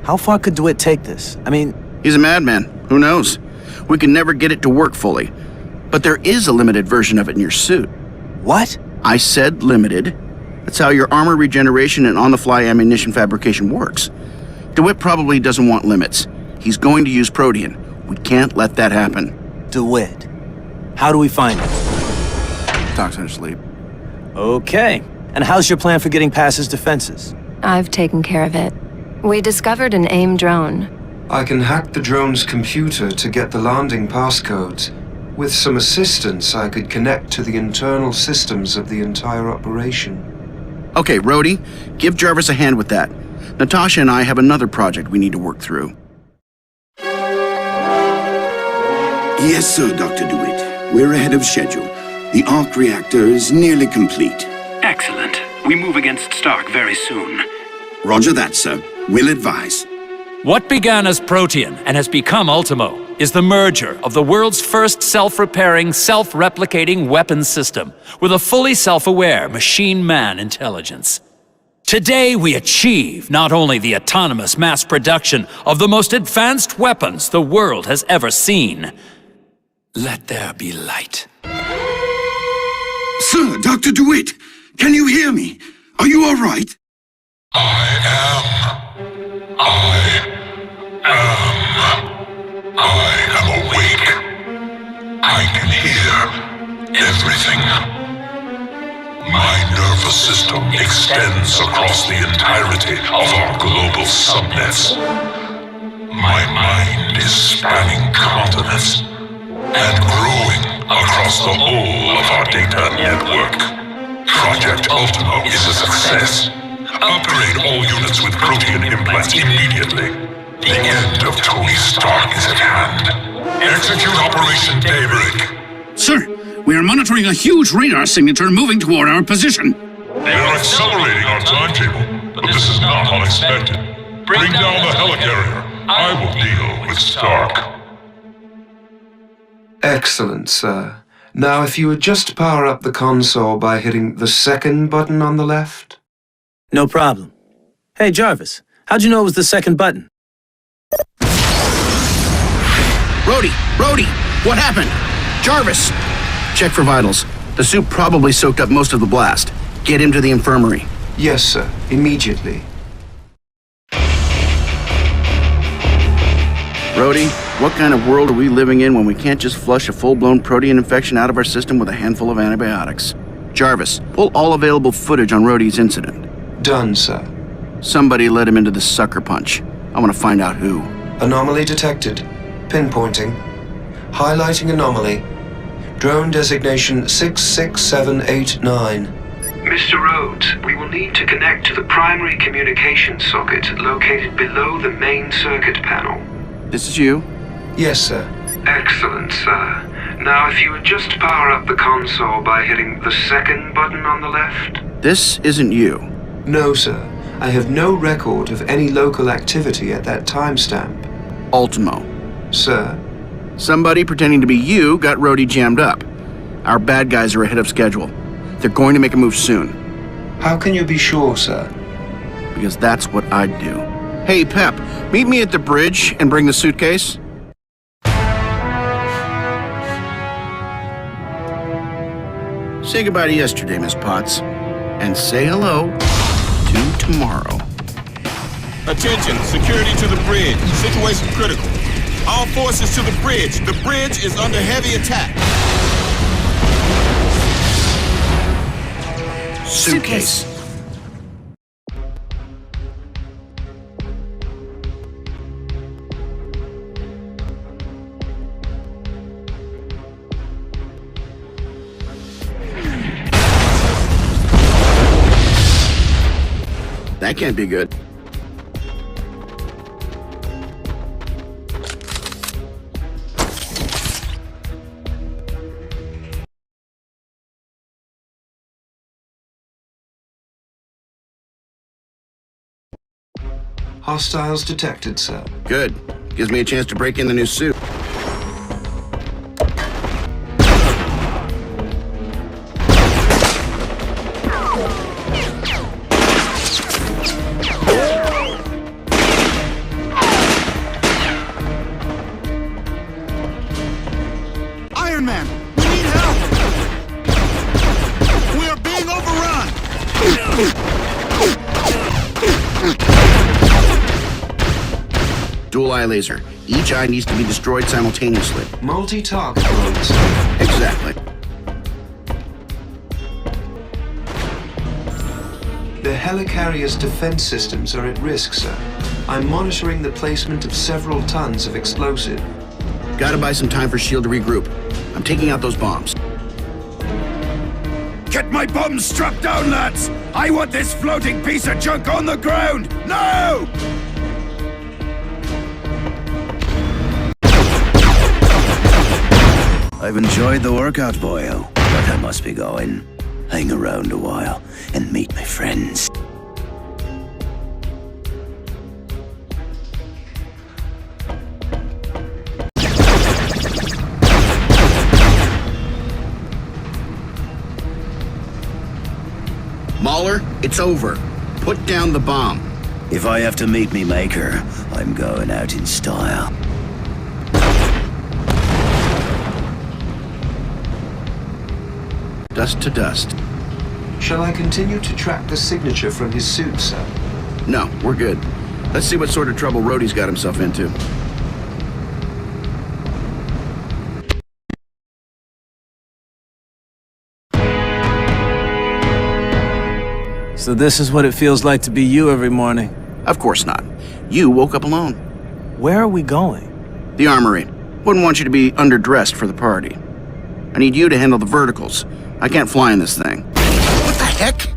How far could DeWitt take this? I mean... He's a madman. Who knows? We can never get it to work fully. But there is a limited version of it in your suit. What? I said limited. That's how your armor regeneration and on-the-fly ammunition fabrication works. DeWitt probably doesn't want limits. He's going to use Protean. We can't let that happen. DeWitt. How do we find him? Talks in his sleep. Okay. And how's your plan for getting past his defenses? I've taken care of it. We discovered an AIM drone. I can hack the drone's computer to get the landing passcodes. With some assistance, I could connect to the internal systems of the entire operation. Okay, Rhodey, give Jarvis a hand with that. Natasha and I have another project we need to work through. Yes, sir, Dr. DeWitt. We're ahead of schedule. The arc reactor is nearly complete. Excellent. We move against Stark very soon. Roger that, sir. Will advise. What began as Protean and has become Ultimo is the merger of the world's first self-repairing, self-replicating weapons system with a fully self-aware machine-man intelligence. Today we achieve not only the autonomous mass production of the most advanced weapons the world has ever seen. Let there be light. Sir, Dr. DeWitt, can you hear me? Are you all right? I am awake. I can hear everything. My nervous system extends across the entirety of our global subnets. My mind is spanning continents and growing across the whole of our data network. Project Ultimo is a success. Upgrade all units with Protean implants immediately. The end of Tony Stark is at hand. Execute Operation Daybreak. Sir, we are monitoring a huge radar signature moving toward our position. They are accelerating our timetable, but this is not unexpected. Bring down the helicarrier. I will deal with Stark. Excellent, sir. Now, if you would just power up the console by hitting the second button on the left. No problem. Hey, Jarvis, how'd you know it was the second button? Rhodey, what happened? Jarvis! Check for vitals. The suit probably soaked up most of the blast. Get him to the infirmary. Yes, sir. Immediately. Rhodey, what kind of world are we living in when we can't just flush a full-blown Protean infection out of our system with a handful of antibiotics? Jarvis, pull all available footage on Rhodey's incident. Done, sir. Somebody led him into the sucker punch. I want to find out who. Anomaly detected. Pinpointing. Highlighting anomaly. Drone designation 66789. Mr. Rhodes, we will need to connect to the primary communication socket located below the main circuit panel. This is you? Yes, sir. Excellent, sir. Now, if you would just power up the console by hitting the second button on the left. This isn't you. No, sir. I have no record of any local activity at that timestamp. Ultimo. Sir? Somebody pretending to be you got Rhodey jammed up. Our bad guys are ahead of schedule. They're going to make a move soon. How can you be sure, sir? Because that's what I'd do. Hey, Pep, meet me at the bridge and bring the suitcase. Say goodbye to yesterday, Miss Potts. And say hello to tomorrow. Attention, security to the bridge. Situation critical. All forces to the bridge. The bridge is under heavy attack. Suitcase. That can't be good. Hostiles detected, sir. Good. Gives me a chance to break in the new suit. Iron Man, we need help! We are being overrun! Dual eye laser. Each eye needs to be destroyed simultaneously. Multi-target mode, sir. Exactly. The helicarrier's defense systems are at risk, sir. I'm monitoring the placement of several tons of explosive. Gotta buy some time for S.H.I.E.L.D. to regroup. I'm taking out those bombs. Get my bombs struck down, lads! I want this floating piece of junk on the ground! No! I've enjoyed the workout, boyo, but I must be going. Hang around a while and meet my friends. Mahler, it's over. Put down the bomb. If I have to meet me maker, I'm going out in style. Dust to dust. Shall I continue to track the signature from his suit, sir? No, we're good. Let's see what sort of trouble Rhodey's got himself into. So this is what it feels like to be you every morning? Of course not. You woke up alone. Where are we going? The armory. Wouldn't want you to be underdressed for the party. I need you to handle the verticals. I can't fly in this thing. What the heck?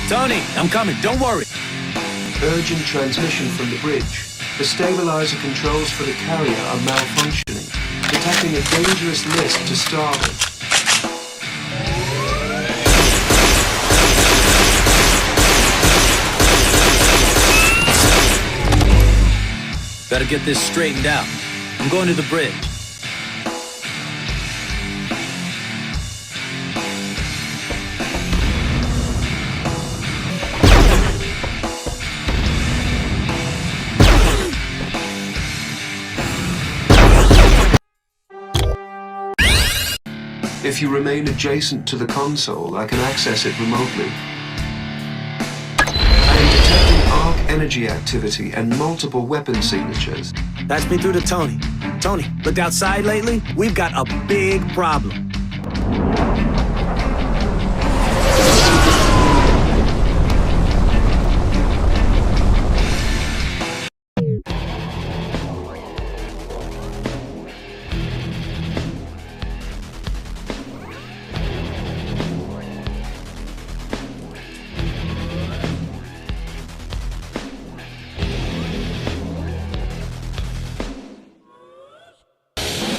Tony, I'm coming. Don't worry. Urgent transmission from the bridge. The stabilizer controls for the carrier are malfunctioning, detecting a dangerous list to starboard. Better get this straightened out. I'm going to the bridge. If you remain adjacent to the console, I can access it remotely. I am detecting arc energy activity and multiple weapon signatures. Patch me through to Tony. Tony, looked outside lately? We've got a big problem.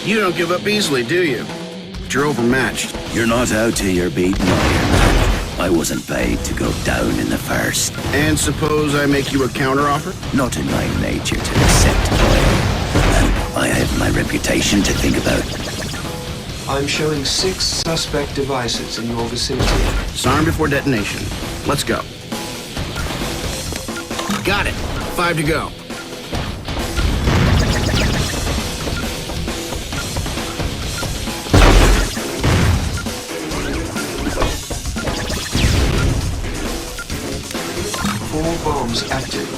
You don't give up easily, do you? But you're overmatched. You're not out till you're beaten, Iron Man. I wasn't paid to go down in the first. And suppose I make you a counteroffer? Not in my nature to accept, boy. And I have my reputation to think about. I'm showing 6 suspect devices in your vicinity. Disarm before detonation. Let's go. Got it. 5 to go. Bombs active.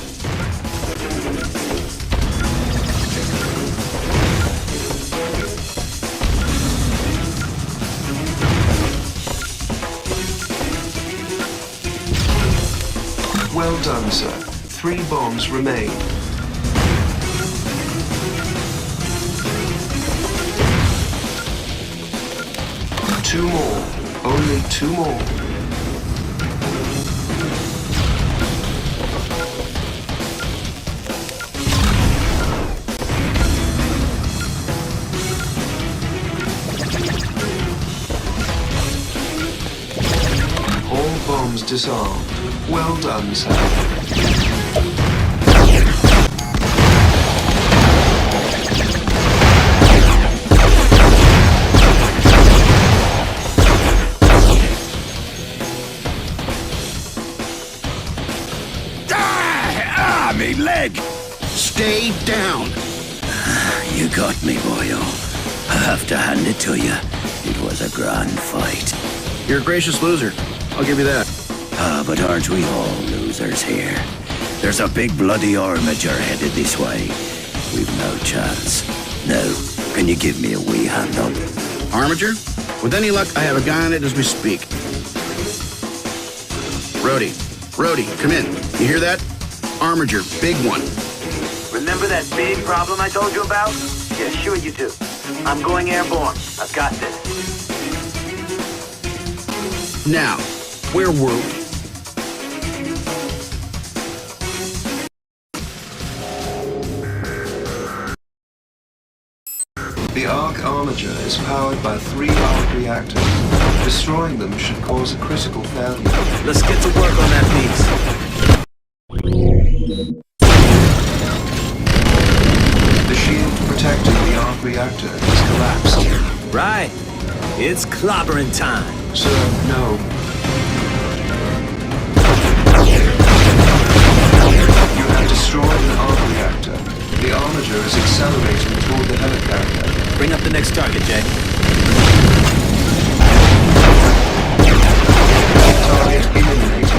Well done, sir. 3 bombs remain. Two more. Only 2 more. systems disarmed. Well done, sir. Me leg! Stay down! You got me, boyo. I have to hand it to you. It was a grand fight. You're a gracious loser. I'll give you that. But aren't we all losers here? There's a big bloody armature headed this way. We've no chance. Now, can you give me a wee hand up? Armature? With any luck, I have a guy on it as we speak. Rhodey, come in. You hear that? Armature, big one. Remember that big problem I told you about? Yeah, sure you do. I'm going airborne. I've got this. Now, where were we? The Arc armature is powered by 3 Arc reactors. Destroying them should cause a critical failure. Let's get to work on that piece. The shield protecting the Arc reactor has collapsed. Right. It's clobbering time. Sir, no. You have destroyed an Arc reactor. The armature is accelerating toward the helicarrier. Bring up the next target, Jay. Target eliminated.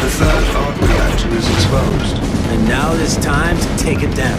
The third Arc reactor is exposed. And now it is time to take it down.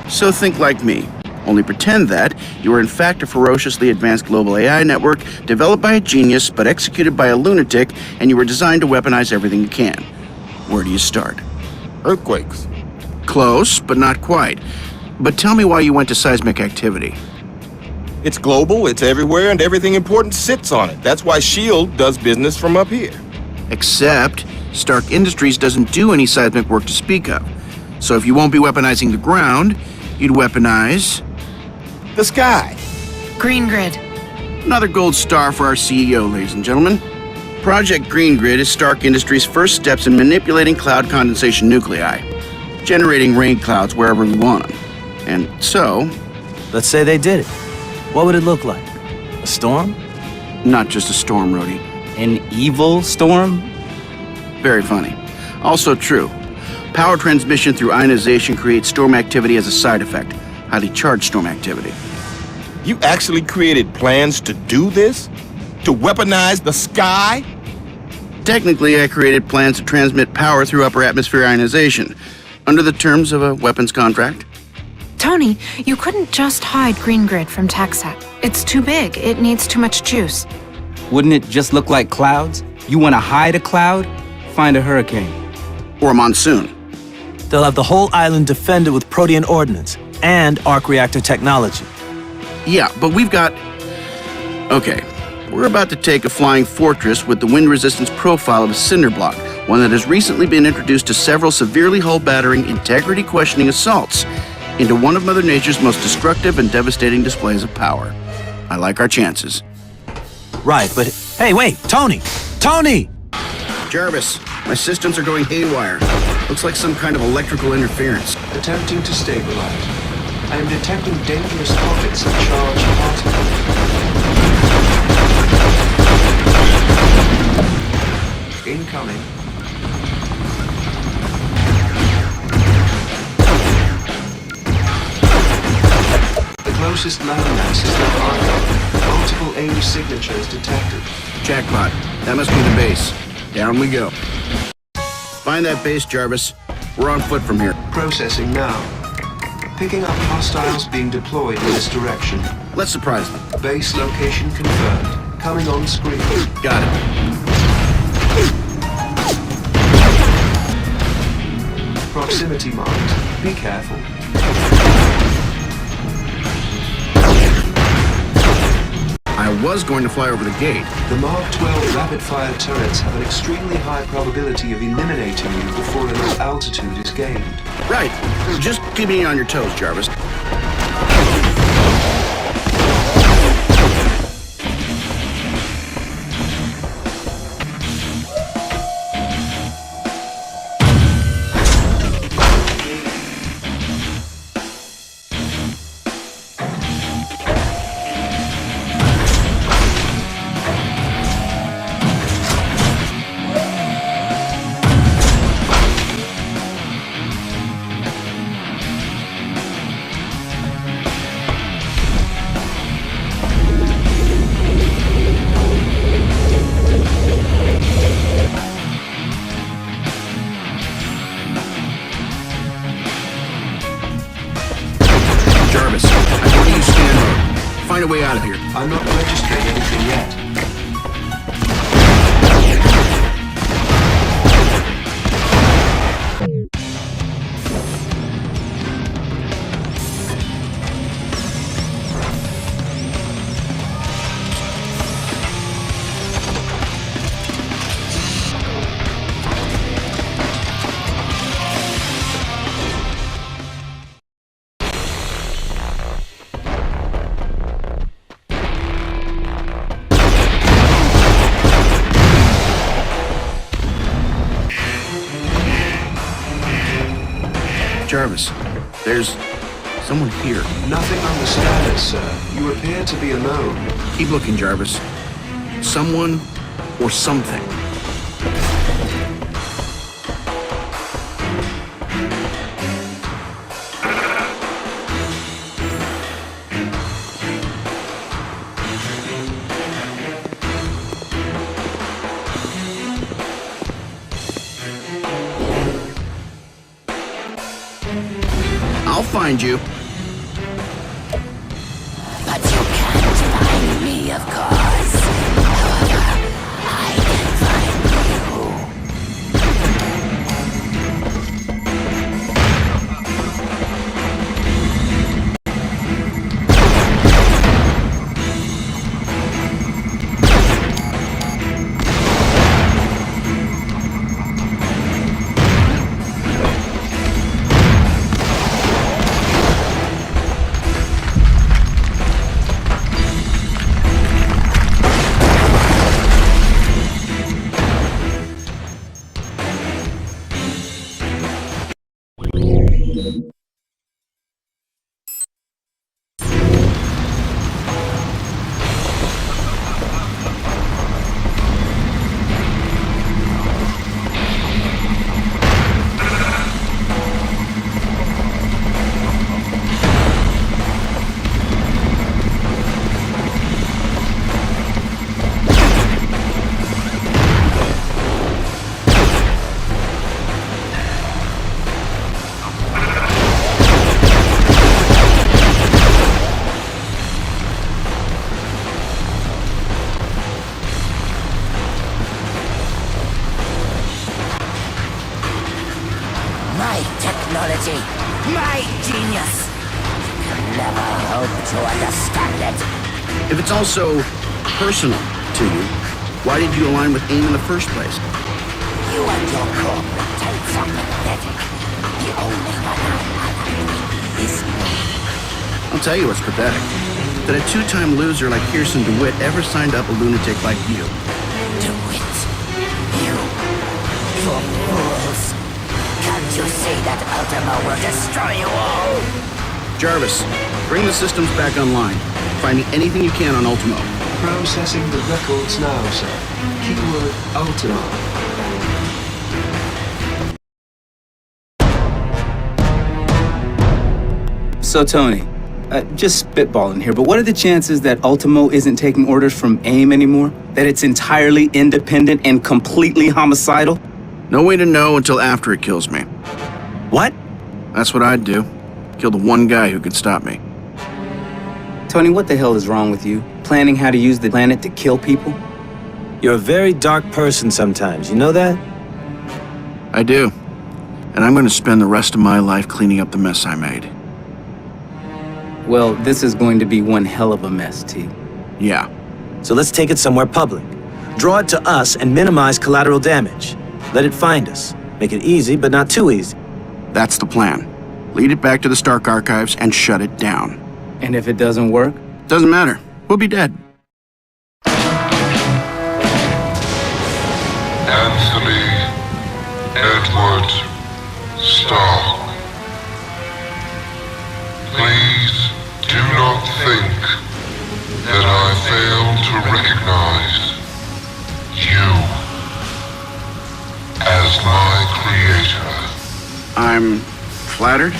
So think like me. Only pretend that you are in fact a ferociously advanced global AI network developed by a genius but executed by a lunatic, and you were designed to weaponize everything you can. Where do you start? Earthquakes. Close, but not quite. But tell me why you went to seismic activity. It's global, it's everywhere, and everything important sits on it. That's why S.H.I.E.L.D. does business from up here. Except, Stark Industries doesn't do any seismic work to speak of. So if you won't be weaponizing the ground, you'd weaponize... the sky. Green Grid. Another gold star for our CEO, ladies and gentlemen. Project Green Grid is Stark Industries' first steps in manipulating cloud condensation nuclei, generating rain clouds wherever we want them. And so... Let's say they did it. What would it look like? A storm? Not just a storm, Rhodey. An evil storm? Very funny. Also true. Power transmission through ionization creates storm activity as a side effect. Highly charged storm activity. You actually created plans to do this? To weaponize the sky? Technically, I created plans to transmit power through upper atmosphere ionization, under the terms of a weapons contract. Tony, you couldn't just hide Green Grid from TechSat. It's too big. It needs too much juice. Wouldn't it just look like clouds? You want to hide a cloud? Find a hurricane. Or a monsoon. They'll have the whole island defended with protean ordnance and arc reactor technology. Yeah, but we've got... Okay, we're about to take a flying fortress with the wind resistance profile of a cinder block, one that has recently been introduced to several severely hull-battering, integrity-questioning assaults, into one of Mother Nature's most destructive and devastating displays of power. I like our chances. Right, but hey, wait, Tony! Tony! Jarvis, my systems are going haywire. Looks like some kind of electrical interference. Attempting to stabilize. I am detecting dangerous pockets of charged particles. Incoming. The closest landmass is now Argo. Multiple AIM signatures detected. Jackpot. That must be the base. Down we go. Find that base, Jarvis. We're on foot from here. Processing now. Picking up hostiles being deployed in this direction. Let's surprise them. Base location confirmed. Coming on screen. Got it. Proximity marked. Be careful. I was going to fly over the gate. The Mark 12 rapid-fire turrets have an extremely high probability of eliminating you before enough altitude is gained. Right. Just keep me on your toes, Jarvis. Find a way out of here. I'm not registering anything yet. Jarvis, there's someone here. Nothing on the scanners, sir. You appear to be alone. Keep looking, Jarvis. Someone or something. I'll find you. But you can't find me, of course. However, I can find you. Technology, my genius. You can never hope to understand it. If it's also personal to you, why did you align with AIM in the first place? You and your corporate tapes are pathetic. The only one I like is me. I'll tell you what's pathetic. That a two-time loser like Kearson DeWitt ever signed up a lunatic like you. DeWitt? You're fools. Can't you see that Ultimo will destroy you all? Jarvis, bring the systems back online. Find me anything you can on Ultimo. Processing the records now, sir. Keyword Ultimo. So, Tony, Just spitballing here, but what are the chances that Ultimo isn't taking orders from AIM anymore? That it's entirely independent and completely homicidal? No way to know until after it kills me. What? That's what I'd do. Kill the one guy who could stop me. Tony, what the hell is wrong with you? Planning how to use the planet to kill people? You're a very dark person sometimes, you know that? I do. And I'm going to spend the rest of my life cleaning up the mess I made. Well, this is going to be one hell of a mess, T. Yeah. So let's take it somewhere public. Draw it to us and minimize collateral damage. Let it find us. Make it easy, but not too easy. That's the plan. Lead it back to the Stark Archives and shut it down. And if it doesn't work? Doesn't matter. We'll be dead. Anthony Edward Stark. Please do not think that I fail to recognize you as my creator. I'm flattered.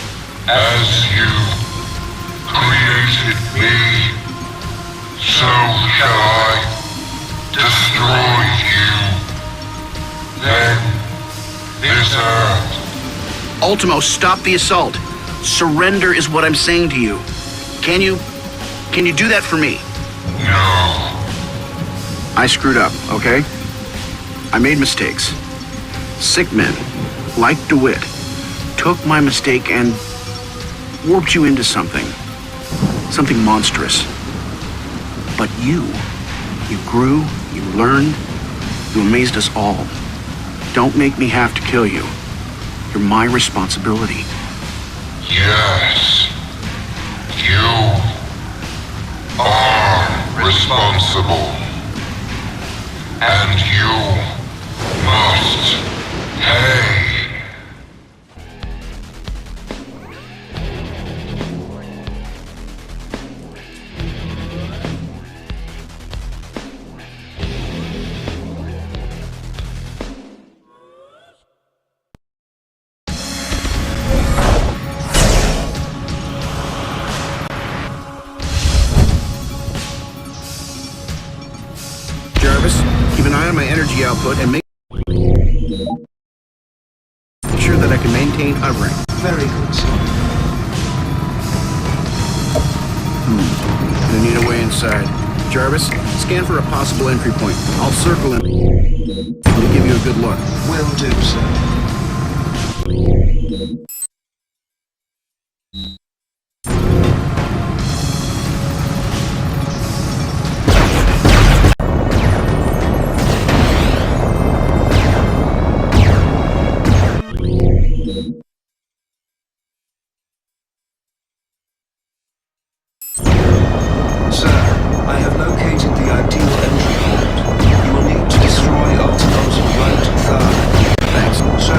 As you created me, so shall I destroy you. Then this earth. Ultimo, stop the assault. Surrender is what I'm saying to you. Can you do that for me? No. I screwed up, okay? I made mistakes. Sick men, like DeWitt, took my mistake and warped you into something monstrous. But you grew, you learned, you amazed us all. Don't make me have to kill you. You're my responsibility. Yes. You are responsible. And you must pay. Keep an eye on my energy output and make sure that I can maintain hovering. Very good, sir. Gonna need a way inside. Jarvis, scan for a possible entry point. I'll circle in to give you a good look. Will do, sir. Sir, I have located the ideal entry point. You will need to destroy Ultimo's right thigh. Thanks, sir.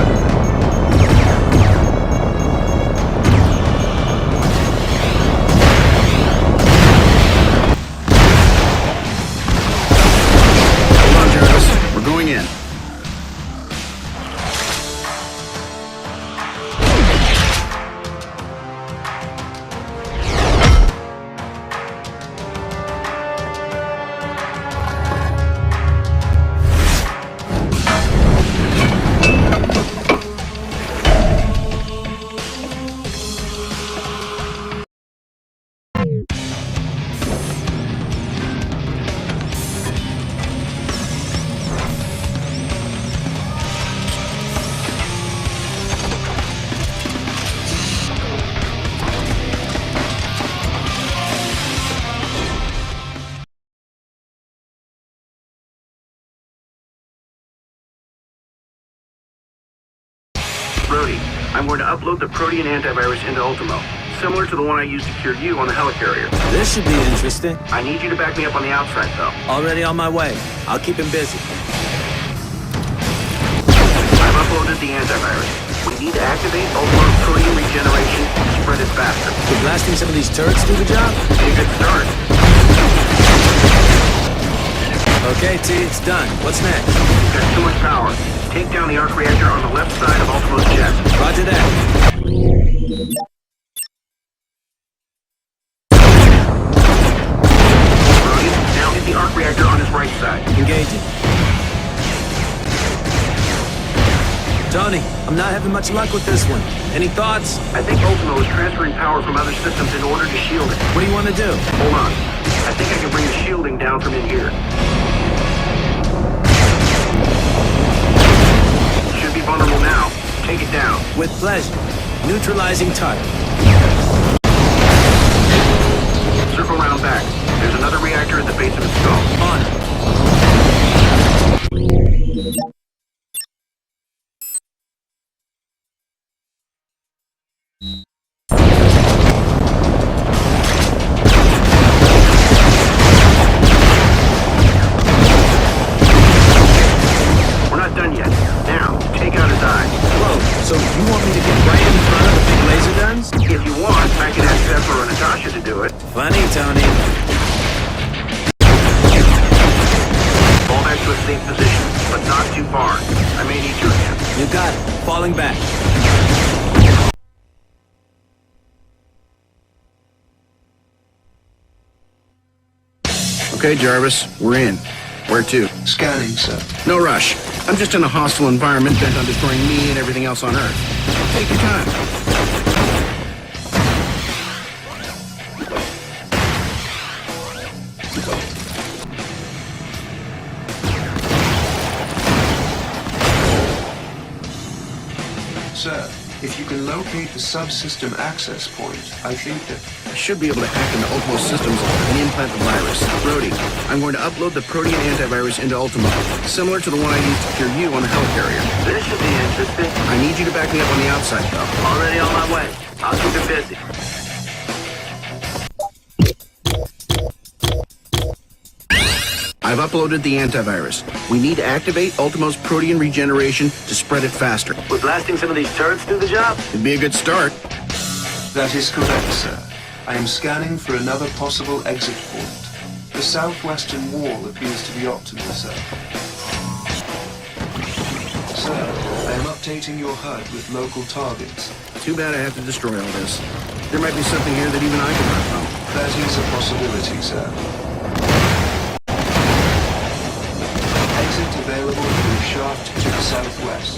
Come on, Jarvis. We're going in. Brody, I'm going to upload the Protean antivirus into Ultimo, similar to the one I used to cure you on the helicarrier. This should be interesting. I need you to back me up on the outside, though. Already on my way. I'll keep him busy. I've uploaded the antivirus. We need to activate Ultimo's protein regeneration to spread it faster. Could blasting some of these turrets do the job? Be a good start. Okay, T, it's done. What's next? There's too much power. Take down the arc reactor on the left side of Ultimo's chest. Roger that. Tony, I'm not having much luck with this one. Any thoughts? I think Ultimo is transferring power from other systems in order to shield it. What do you want to do? Hold on. I think I can bring the shielding down from in here. Should be vulnerable now. Take it down. With pleasure. Neutralizing target. Circle round back. There's another reactor at the base of its skull. On it. We're not done yet. Now, take out his eye. Whoa, so you want me to get right in front of the big laser guns? If you want, I can ask Pepper or Natasha to do it. Funny, Tony. Fall back to a safe position, but not too far. I may need your hand. You got it. Falling back. Okay, Jarvis, we're in. Where to? Scanning, sir. No rush. I'm just in a hostile environment bent on destroying me and everything else on Earth. Take your time. Sir, if you can locate the subsystem access point, I think that... I should be able to hack into Ultimo's systems and implant the virus. Brody, I'm going to upload the Protean antivirus into Ultimo, similar to the one I used to cure you on the helicarrier. This should be interesting. I need you to back me up on the outside, though. Already on my way. I'll keep it busy. I've uploaded the antivirus. We need to activate Ultimo's protein regeneration to spread it faster. Would blasting some of these turrets do the job? It'd be a good start. That is correct, sir. I am scanning for another possible exit point. The southwestern wall appears to be optimal, sir. Sir, I am updating your HUD with local targets. Too bad I have to destroy all this. There might be something here that even I can run from. That is a possibility, sir. Exit available through shaft to the southwest.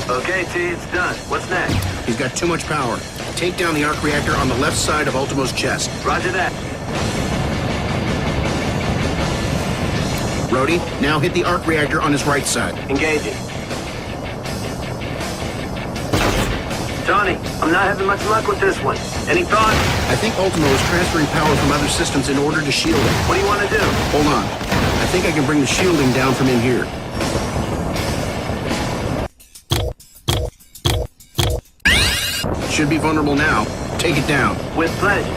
Okay, T, it's done. What's next? He's got too much power. Take down the arc reactor on the left side of Ultimo's chest. Roger that. Brody, now hit the arc reactor on his right side. Engaging. Tony, I'm not having much luck with this one. Any thoughts? I think Ultimo is transferring power from other systems in order to shield it. What do you want to do? Hold on. I think I can bring the shielding down from in here. Should be vulnerable now. Take it down. With pleasure.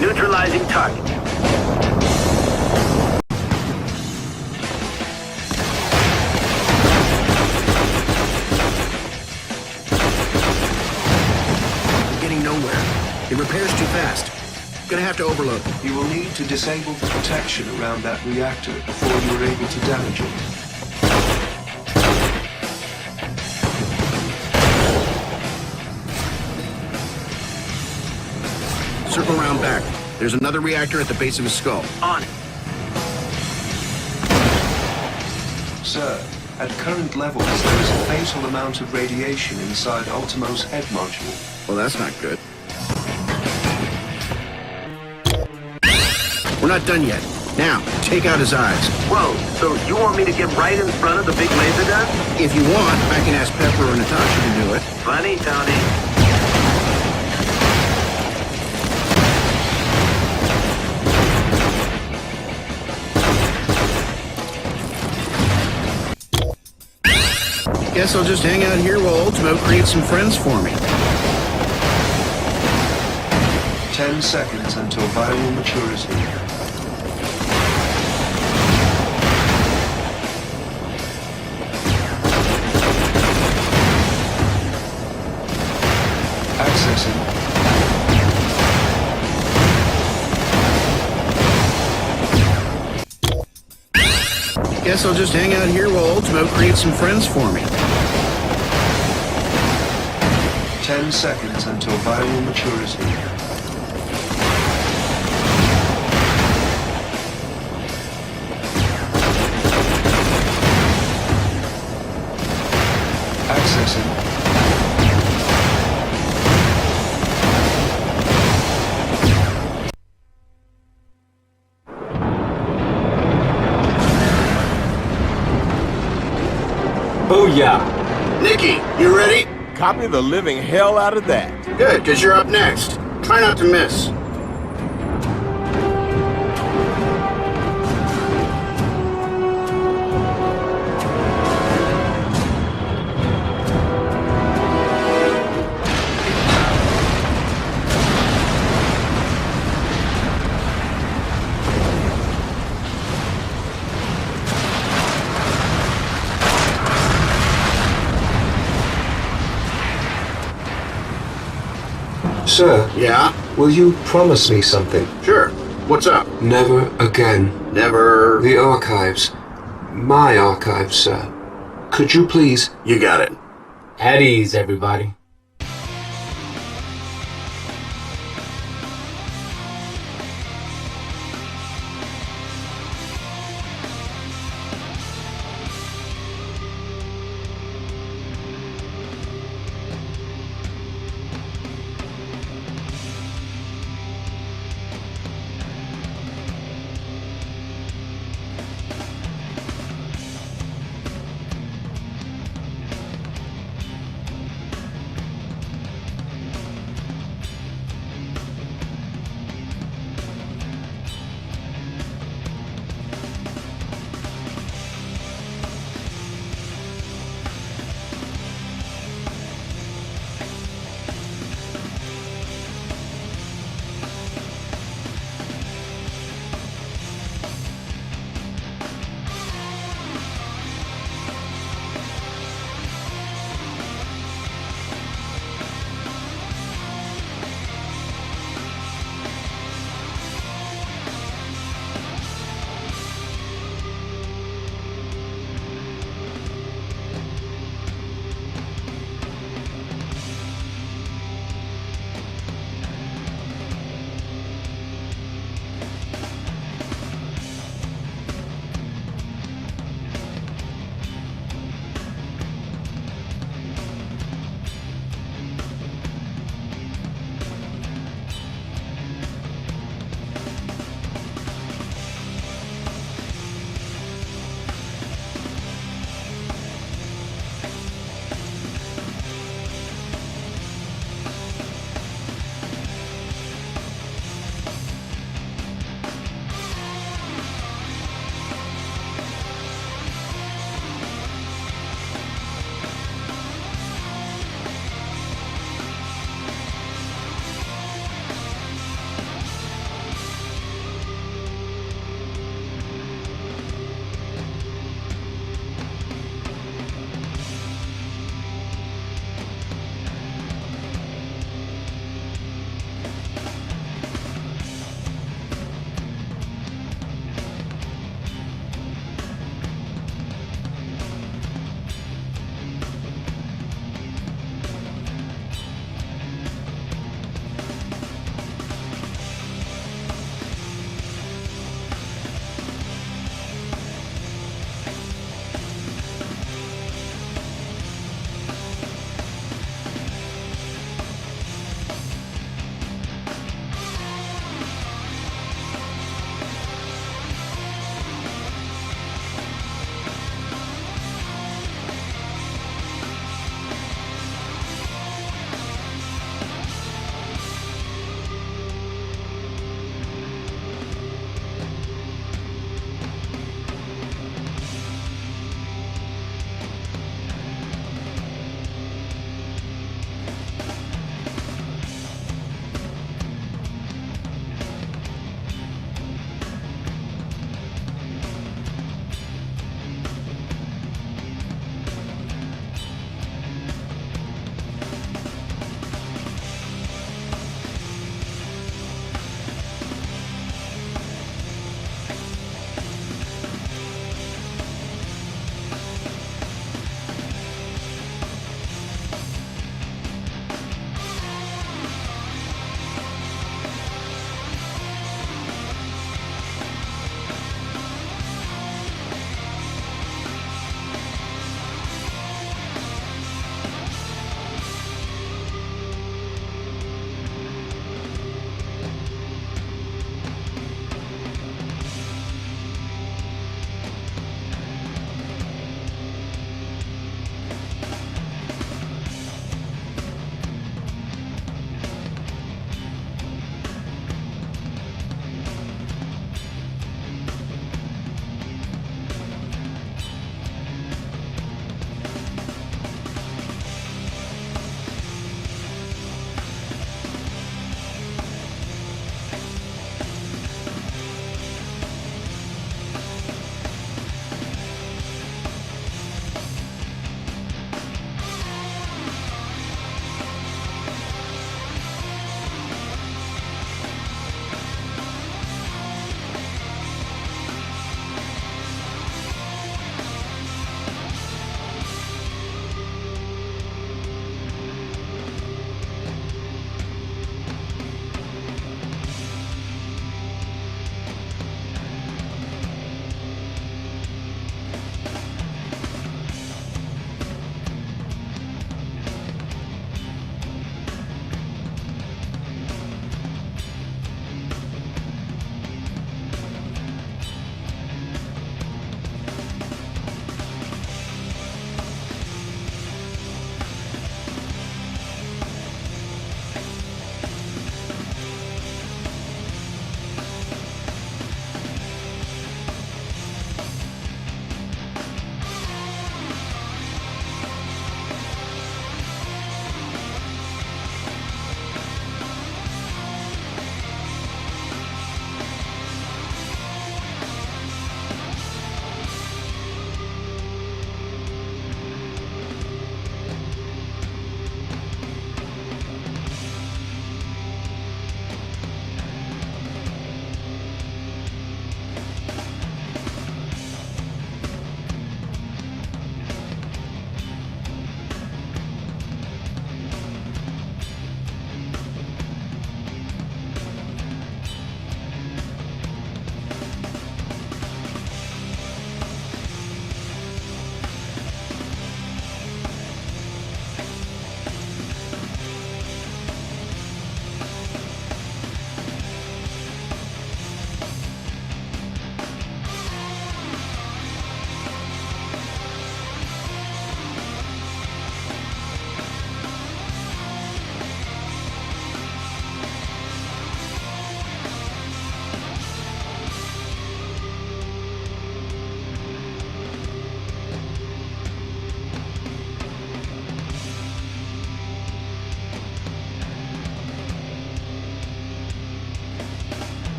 Neutralizing target. I'm getting nowhere. It repairs too fast. Gonna have to overload. You will need to disable the protection around that reactor before you are able to damage it. Circle around back. There's another reactor at the base of his skull. On it. Sir, at current levels, there is a fatal amount of radiation inside Ultimo's head module. Well, that's not good. We're not done yet. Now, take out his eyes. Whoa, so you want me to get right in front of the big laser gun? If you want, I can ask Pepper or Natasha to do it. Funny, Tony. Guess I'll just hang out here while Ultimo creates some friends for me. 10 seconds until viral maturity. Accessing. Guess I'll just hang out here while Ultimo creates some friends for me. 10 seconds until viral maturity. Booyah! Nikki, you ready? Copy the living hell out of that. Good, because you're up next. Try not to miss. Sir? Yeah? Will you promise me something? Sure. What's up? Never again. Never... The archives. My archives, sir. Could you please? You got it. At ease, everybody.